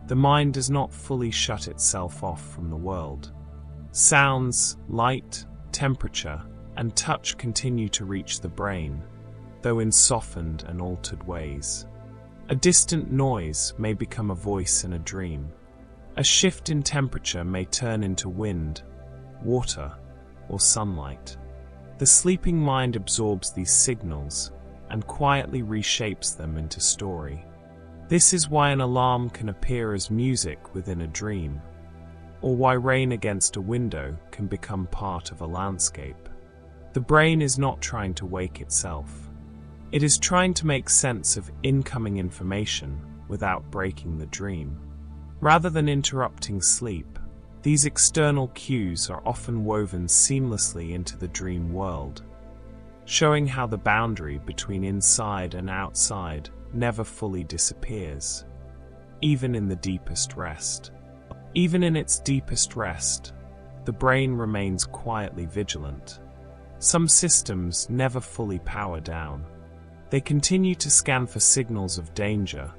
A: the mind does not fully shut itself off from the world. Sounds, light, temperature, and touch continue to reach the brain, though in softened and altered ways. A distant noise may become a voice in a dream. A shift in temperature may turn into wind, water, or sunlight. The sleeping mind absorbs these signals and quietly reshapes them into story. This is why an alarm can appear as music within a dream, or why rain against a window can become part of a landscape. The brain is not trying to wake itself. It is trying to make sense of incoming information without breaking the dream. Rather than interrupting sleep, these external cues are often woven seamlessly into the dream world, showing how the boundary between inside and outside never fully disappears, even in the deepest rest. Even in its deepest rest, the brain remains quietly vigilant. Some systems never fully power down. They continue to scan for signals of danger,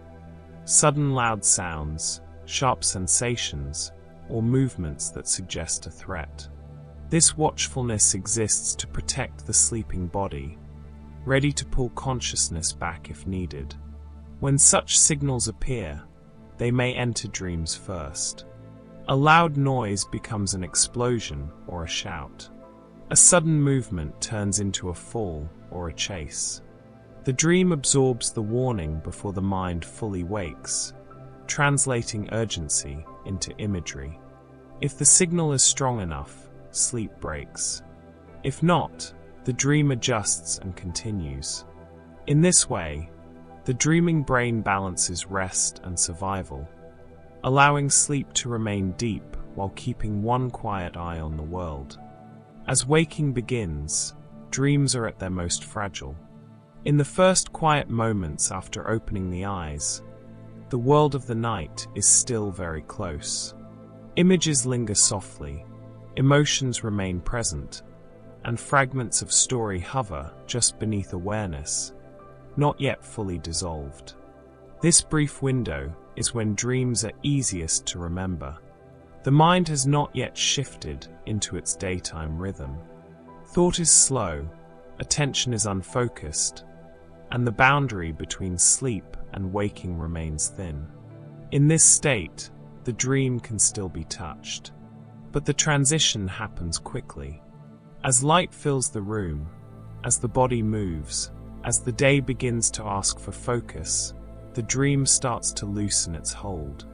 A: sudden loud sounds, sharp sensations, or movements that suggest a threat. This watchfulness exists to protect the sleeping body, ready to pull consciousness back if needed. When such signals appear, they may enter dreams first. A loud noise becomes an explosion or a shout. A sudden movement turns into a fall or a chase. The dream absorbs the warning before the mind fully wakes, translating urgency into imagery. If the signal is strong enough, sleep breaks. If not, the dream adjusts and continues. In this way, the dreaming brain balances rest and survival, allowing sleep to remain deep while keeping one quiet eye on the world. As waking begins, dreams are at their most fragile. In the first quiet moments after opening the eyes, the world of the night is still very close. Images linger softly, emotions remain present, and fragments of story hover just beneath awareness, not yet fully dissolved. This brief window is when dreams are easiest to remember. The mind has not yet shifted into its daytime rhythm. Thought is slow, attention is unfocused, and the boundary between sleep and waking remains thin. In this state, the dream can still be touched, but the transition happens quickly. As light fills the room, as the body moves, as the day begins to ask for focus, the dream starts to loosen its hold.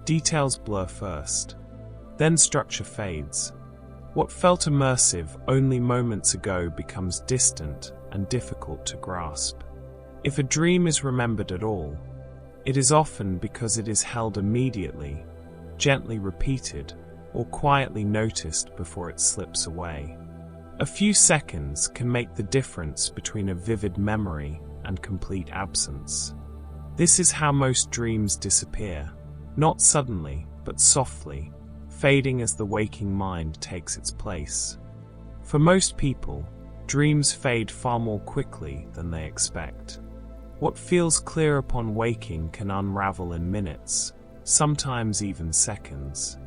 A: Details blur first. Then structure fades. What felt immersive only moments ago becomes distant and difficult to grasp. If a dream is remembered at all, it is often because it is held immediately, gently repeated, or quietly noticed before it slips away. A few seconds can make the difference between a vivid memory and complete absence. This is how most dreams disappear, not suddenly, but softly, fading as the waking mind takes its place. For most people, dreams fade far more quickly than they expect. What feels clear upon waking can unravel in minutes, sometimes even seconds.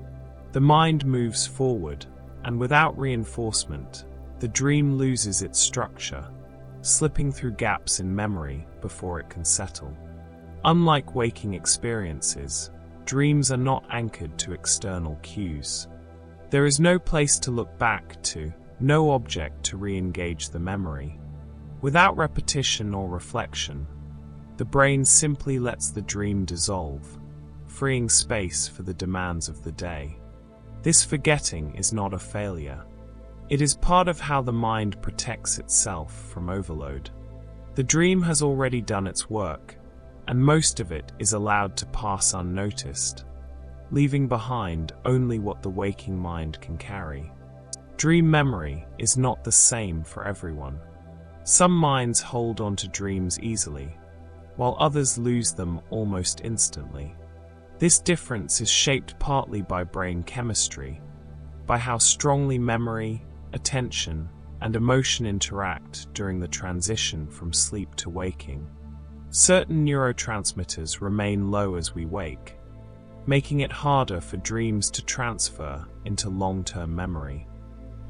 A: The mind moves forward, and without reinforcement, the dream loses its structure, slipping through gaps in memory before it can settle. Unlike waking experiences, dreams are not anchored to external cues. There is no place to look back to, no object to re-engage the memory. Without repetition or reflection, the brain simply lets the dream dissolve, freeing space for the demands of the day. This forgetting is not a failure. It is part of how the mind protects itself from overload. The dream has already done its work, and most of it is allowed to pass unnoticed, leaving behind only what the waking mind can carry. Dream memory is not the same for everyone. Some minds hold on to dreams easily, while others lose them almost instantly. This difference is shaped partly by brain chemistry, by how strongly memory, attention, and emotion interact during the transition from sleep to waking. Certain neurotransmitters remain low as we wake, making it harder for dreams to transfer into long-term memory.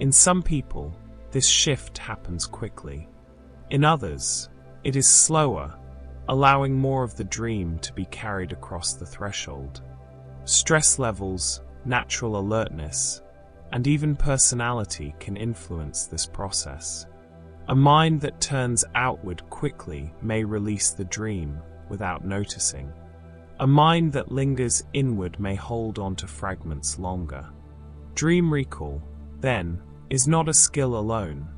A: In some people, this shift happens quickly. In others, it is slower, allowing more of the dream to be carried across the threshold. Stress levels, natural alertness, and even personality can influence this process. A mind that turns outward quickly may release the dream without noticing. A mind that lingers inward may hold on to fragments longer. Dream recall, then, is not a skill alone,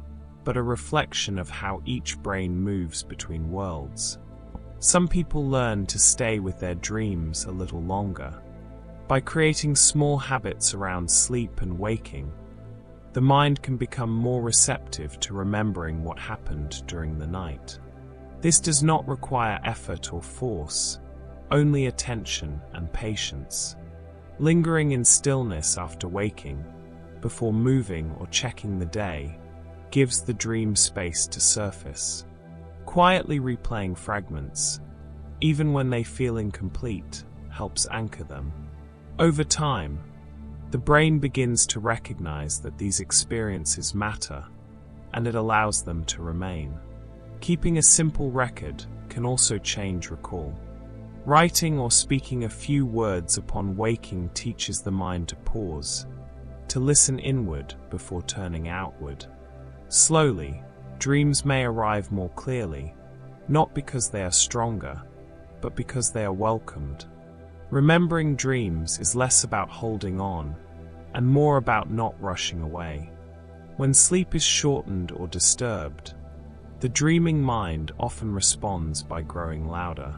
A: but a reflection of how each brain moves between worlds. Some people learn to stay with their dreams a little longer. By creating small habits around sleep and waking, the mind can become more receptive to remembering what happened during the night. This does not require effort or force, only attention and patience. Lingering in stillness after waking, before moving or checking the day, gives the dream space to surface. Quietly replaying fragments, even when they feel incomplete, helps anchor them. Over time, the brain begins to recognize that these experiences matter, and it allows them to remain. Keeping a simple record can also change recall. Writing or speaking a few words upon waking teaches the mind to pause, to listen inward before turning outward. Slowly, dreams may arrive more clearly, not because they are stronger, but because they are welcomed. Remembering dreams is less about holding on, and more about not rushing away. When sleep is shortened or disturbed, the dreaming mind often responds by growing louder.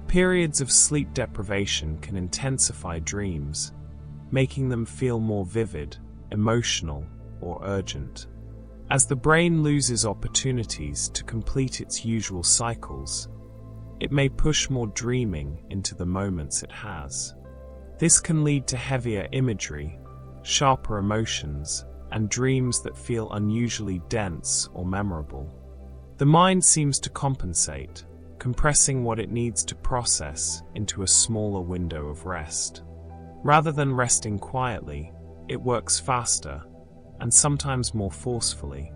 A: Periods of sleep deprivation can intensify dreams, making them feel more vivid, emotional, or urgent. As the brain loses opportunities to complete its usual cycles, it may push more dreaming into the moments it has. This can lead to heavier imagery, sharper emotions, and dreams that feel unusually dense or memorable. The mind seems to compensate, compressing what it needs to process into a smaller window of rest. Rather than resting quietly, it works faster, and sometimes more forcefully.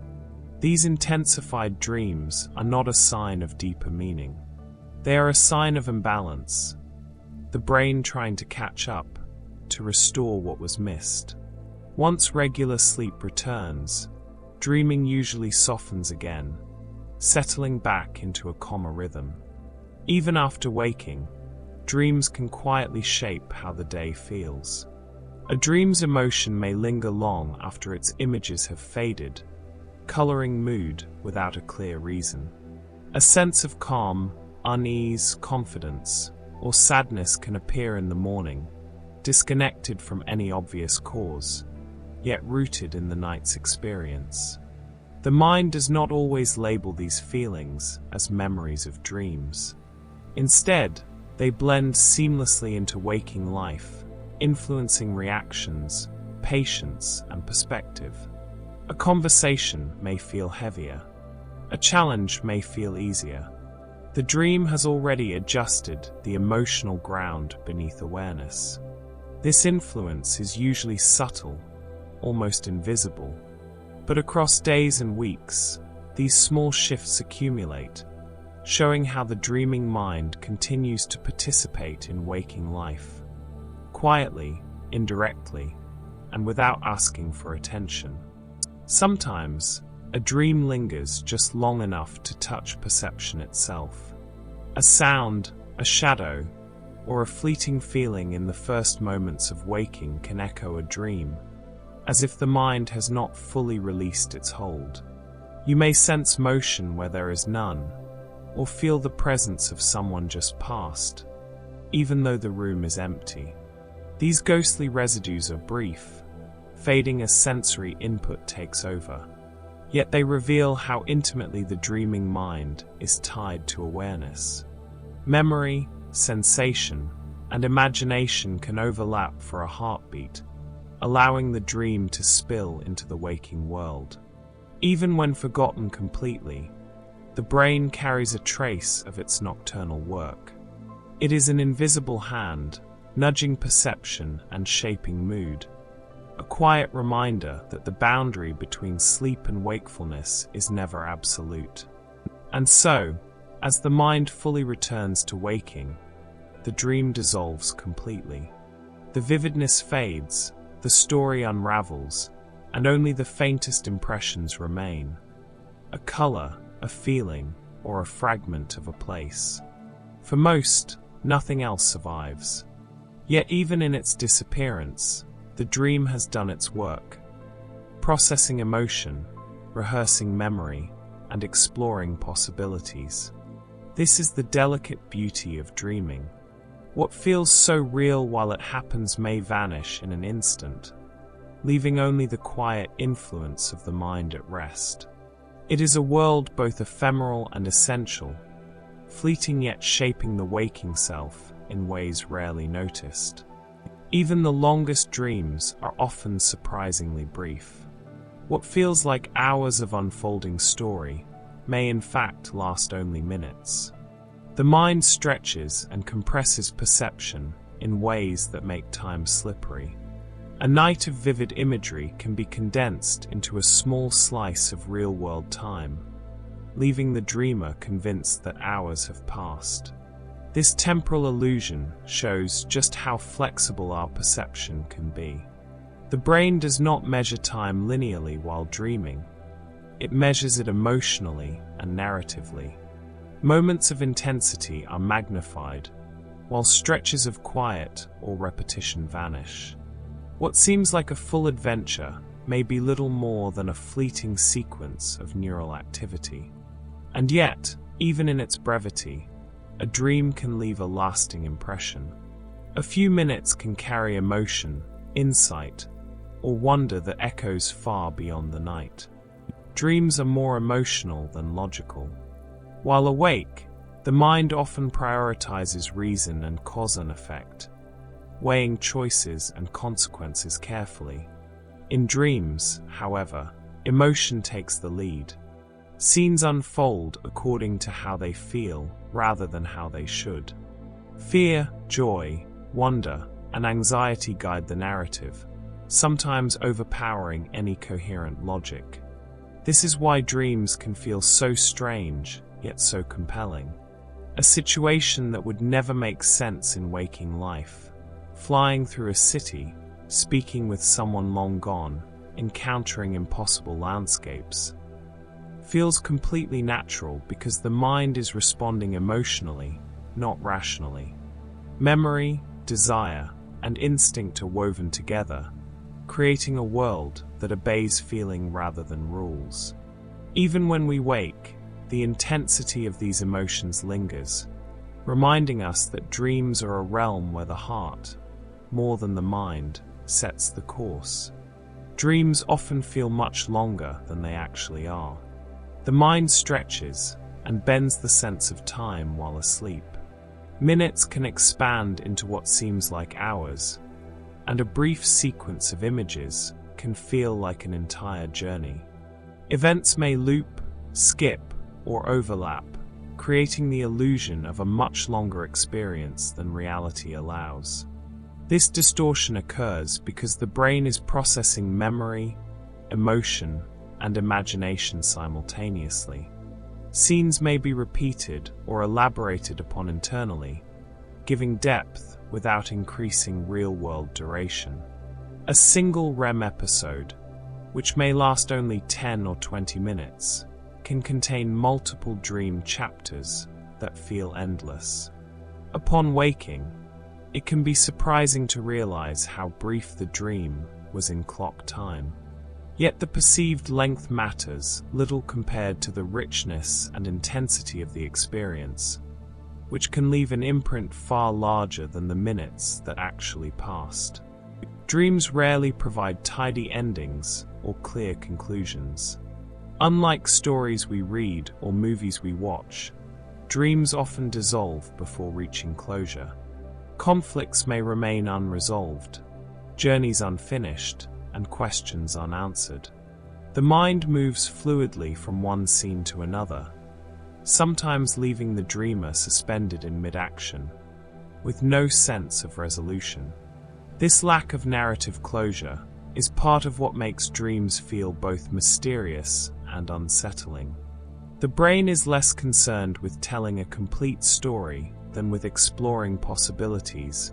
A: These intensified dreams are not a sign of deeper meaning. They are a sign of imbalance, the brain trying to catch up, to restore what was missed. Once regular sleep returns, dreaming usually softens again, settling back into a calmer rhythm. Even after waking, dreams can quietly shape how the day feels. A dream's emotion may linger long after its images have faded, coloring mood without a clear reason. A sense of calm, unease, confidence, or sadness can appear in the morning, disconnected from any obvious cause, yet rooted in the night's experience. The mind does not always label these feelings as memories of dreams. Instead, they blend seamlessly into waking life, influencing reactions, patience, and perspective. A conversation may feel heavier. A challenge may feel easier. The dream has already adjusted the emotional ground beneath awareness. This influence is usually subtle, almost invisible, but across days and weeks, these small shifts accumulate, showing how the dreaming mind continues to participate in waking life, quietly, indirectly, and without asking for attention. Sometimes, a dream lingers just long enough to touch perception itself. A sound, a shadow, or a fleeting feeling in the first moments of waking can echo a dream, as if the mind has not fully released its hold. You may sense motion where there is none, or feel the presence of someone just passed, even though the room is empty. These ghostly residues are brief, fading as sensory input takes over. Yet they reveal how intimately the dreaming mind is tied to awareness. Memory, sensation, and imagination can overlap for a heartbeat, allowing the dream to spill into the waking world. Even when forgotten completely, the brain carries a trace of its nocturnal work. It is an invisible hand, nudging perception and shaping mood. A quiet reminder that the boundary between sleep and wakefulness is never absolute. And so, as the mind fully returns to waking, the dream dissolves completely. The vividness fades, the story unravels, and only the faintest impressions remain. A color, a feeling, or a fragment of a place. For most, nothing else survives. Yet even in its disappearance, the dream has done its work, processing emotion, rehearsing memory, and exploring possibilities. This is the delicate beauty of dreaming. What feels so real while it happens may vanish in an instant, leaving only the quiet influence of the mind at rest. It is a world both ephemeral and essential, fleeting yet shaping the waking self in ways rarely noticed. Even the longest dreams are often surprisingly brief. What feels like hours of unfolding story may in fact last only minutes. The mind stretches and compresses perception in ways that make time slippery. A night of vivid imagery can be condensed into a small slice of real-world time, leaving the dreamer convinced that hours have passed. This temporal illusion shows just how flexible our perception can be. The brain does not measure time linearly while dreaming. It measures it emotionally and narratively. Moments of intensity are magnified, while stretches of quiet or repetition vanish. What seems like a full adventure may be little more than a fleeting sequence of neural activity. And yet, even in its brevity, a dream can leave a lasting impression. A few minutes can carry emotion, insight, or wonder that echoes far beyond the night. Dreams are more emotional than logical. While awake, the mind often prioritizes reason and cause and effect, weighing choices and consequences carefully. In dreams, however, emotion takes the lead. Scenes unfold according to how they feel rather than how they should. Fear, joy, wonder, and anxiety guide the narrative, sometimes overpowering any coherent logic. This is why dreams can feel so strange, yet so compelling. A situation that would never make sense in waking life. Flying through a city, speaking with someone long gone, encountering impossible landscapes. feels completely natural because the mind is responding emotionally, not rationally. Memory, desire, and instinct are woven together, creating a world that obeys feeling rather than rules. Even when we wake, the intensity of these emotions lingers, reminding us that dreams are a realm where the heart, more than the mind, sets the course. Dreams often feel much longer than they actually are. The mind stretches and bends the sense of time while asleep. Minutes can expand into what seems like hours, and a brief sequence of images can feel like an entire journey. Events may loop, skip, or overlap, creating the illusion of a much longer experience than reality allows. This distortion occurs because the brain is processing memory, emotion, and imagination simultaneously. Scenes may be repeated or elaborated upon internally, giving depth without increasing real-world duration. A single REM episode, which may last only 10 or 20 minutes, can contain multiple dream chapters that feel endless. Upon waking, it can be surprising to realize how brief the dream was in clock time. Yet the perceived length matters little compared to the richness and intensity of the experience, which can leave an imprint far larger than the minutes that actually passed. Dreams rarely provide tidy endings or clear conclusions. Unlike stories we read or movies we watch, dreams often dissolve before reaching closure. Conflicts may remain unresolved, journeys unfinished, and questions unanswered. The mind moves fluidly from one scene to another, sometimes leaving the dreamer suspended in mid-action, with no sense of resolution. This lack of narrative closure is part of what makes dreams feel both mysterious and unsettling. The brain is less concerned with telling a complete story than with exploring possibilities,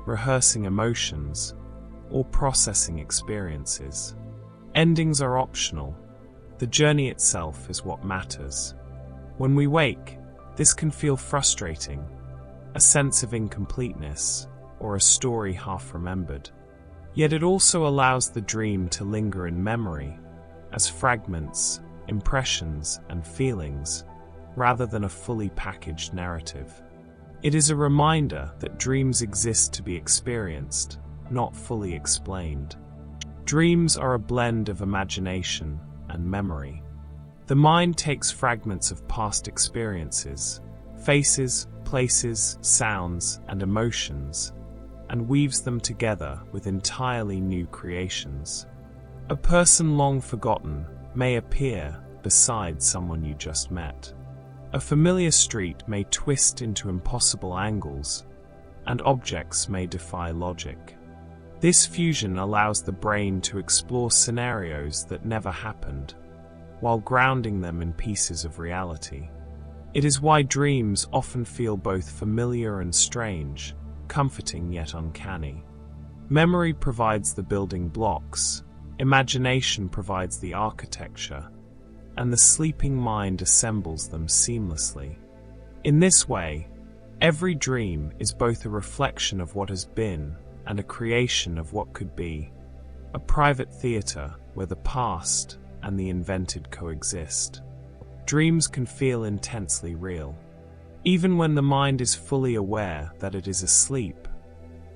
A: rehearsing emotions, or processing experiences. Endings are optional. The journey itself is what matters. When we wake, this can feel frustrating, a sense of incompleteness, or a story half remembered. Yet it also allows the dream to linger in memory as fragments, impressions, and feelings, rather than a fully packaged narrative. It is a reminder that dreams exist to be experienced, not fully explained. Dreams are a blend of imagination and memory. The mind takes fragments of past experiences, faces, places, sounds, and emotions, and weaves them together with entirely new creations. A person long forgotten may appear beside someone you just met. A familiar street may twist into impossible angles, and objects may defy logic. This fusion allows the brain to explore scenarios that never happened, while grounding them in pieces of reality. It is why dreams often feel both familiar and strange, comforting yet uncanny. Memory provides the building blocks, imagination provides the architecture, and the sleeping mind assembles them seamlessly. In this way, every dream is both a reflection of what has been and a creation of what could be, a private theater where the past and the invented coexist. Dreams can feel intensely real. Even when the mind is fully aware that it is asleep,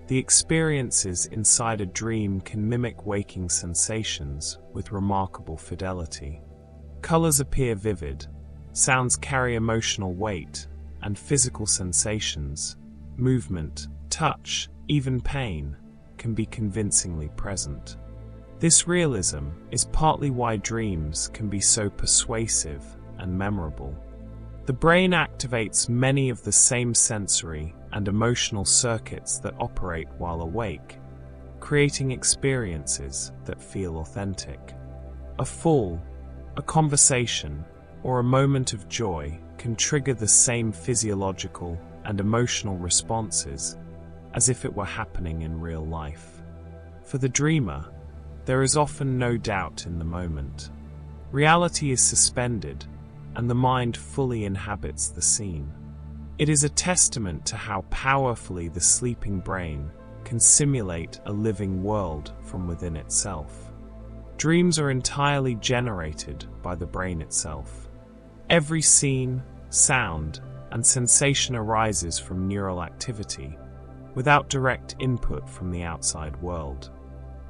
A: the experiences inside a dream can mimic waking sensations with remarkable fidelity. Colors appear vivid, sounds carry emotional weight, and physical sensations, movement, touch, even pain, can be convincingly present. This realism is partly why dreams can be so persuasive and memorable. The brain activates many of the same sensory and emotional circuits that operate while awake, creating experiences that feel authentic. A fall, a conversation, or a moment of joy can trigger the same physiological and emotional responses as if it were happening in real life. For the dreamer, there is often no doubt in the moment. Reality is suspended, and the mind fully inhabits the scene. It is a testament to how powerfully the sleeping brain can simulate a living world from within itself. Dreams are entirely generated by the brain itself. Every scene, sound, and sensation arises from neural activity, without direct input from the outside world.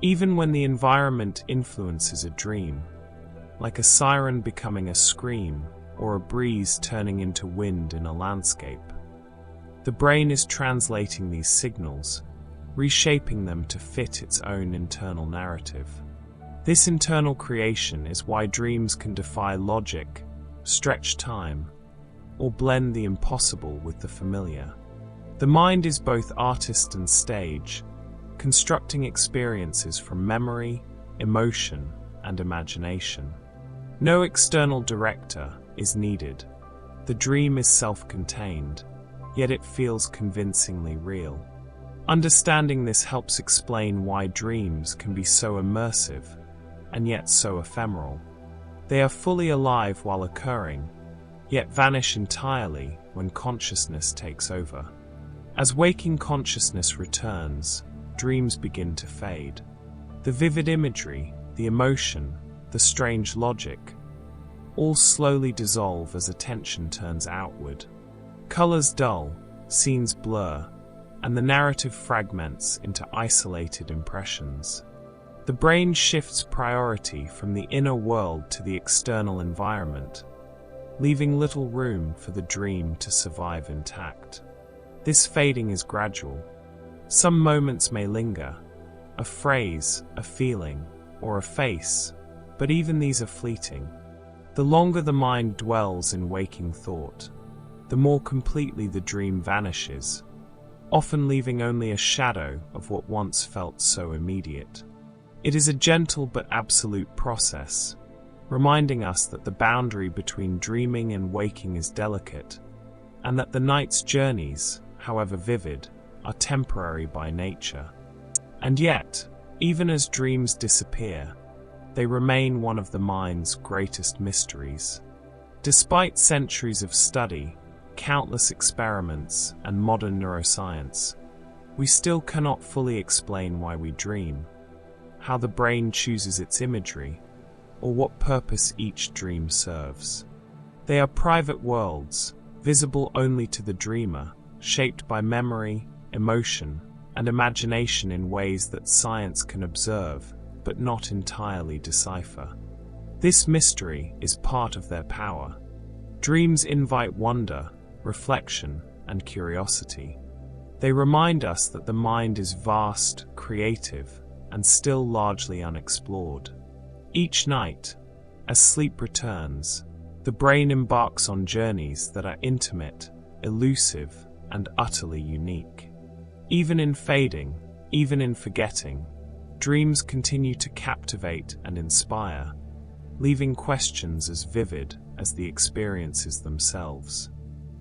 A: Even when the environment influences a dream, like a siren becoming a scream or a breeze turning into wind in a landscape, the brain is translating these signals, reshaping them to fit its own internal narrative. This internal creation is why dreams can defy logic, stretch time, or blend the impossible with the familiar. The mind is both artist and stage, constructing experiences from memory, emotion, and imagination. No external director is needed. The dream is self-contained, yet it feels convincingly real. Understanding this helps explain why dreams can be so immersive and yet so ephemeral. They are fully alive while occurring, yet vanish entirely when consciousness takes over. As waking consciousness returns, dreams begin to fade. The vivid imagery, the emotion, the strange logic, all slowly dissolve as attention turns outward. Colors dull, scenes blur, and the narrative fragments into isolated impressions. The brain shifts priority from the inner world to the external environment, leaving little room for the dream to survive intact. This fading is gradual. Some moments may linger, a phrase, a feeling, or a face, but even these are fleeting. The longer the mind dwells in waking thought, the more completely the dream vanishes, often leaving only a shadow of what once felt so immediate. It is a gentle but absolute process, reminding us that the boundary between dreaming and waking is delicate, and that the night's journeys, however vivid, are temporary by nature. And yet, even as dreams disappear, they remain one of the mind's greatest mysteries. Despite centuries of study, countless experiments, and modern neuroscience, we still cannot fully explain why we dream, how the brain chooses its imagery, or what purpose each dream serves. They are private worlds, visible only to the dreamer, shaped by memory, emotion, and imagination in ways that science can observe, but not entirely decipher. This mystery is part of their power. Dreams invite wonder, reflection, and curiosity. They remind us that the mind is vast, creative, and still largely unexplored. Each night, as sleep returns, the brain embarks on journeys that are intimate, elusive, and utterly unique. Even in fading, even in forgetting, dreams continue to captivate and inspire, leaving questions as vivid as the experiences themselves.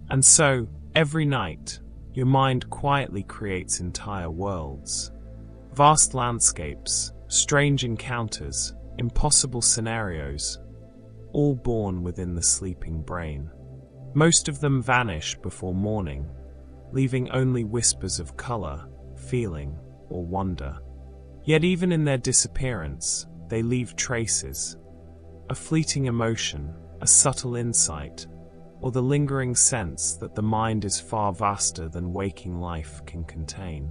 A: And so, every night, your mind quietly creates entire worlds. Vast landscapes, strange encounters, impossible scenarios, all born within the sleeping brain. Most of them vanish before morning, leaving only whispers of color, feeling, or wonder. Yet even in their disappearance, they leave traces, a fleeting emotion, a subtle insight, or the lingering sense that the mind is far vaster than waking life can contain.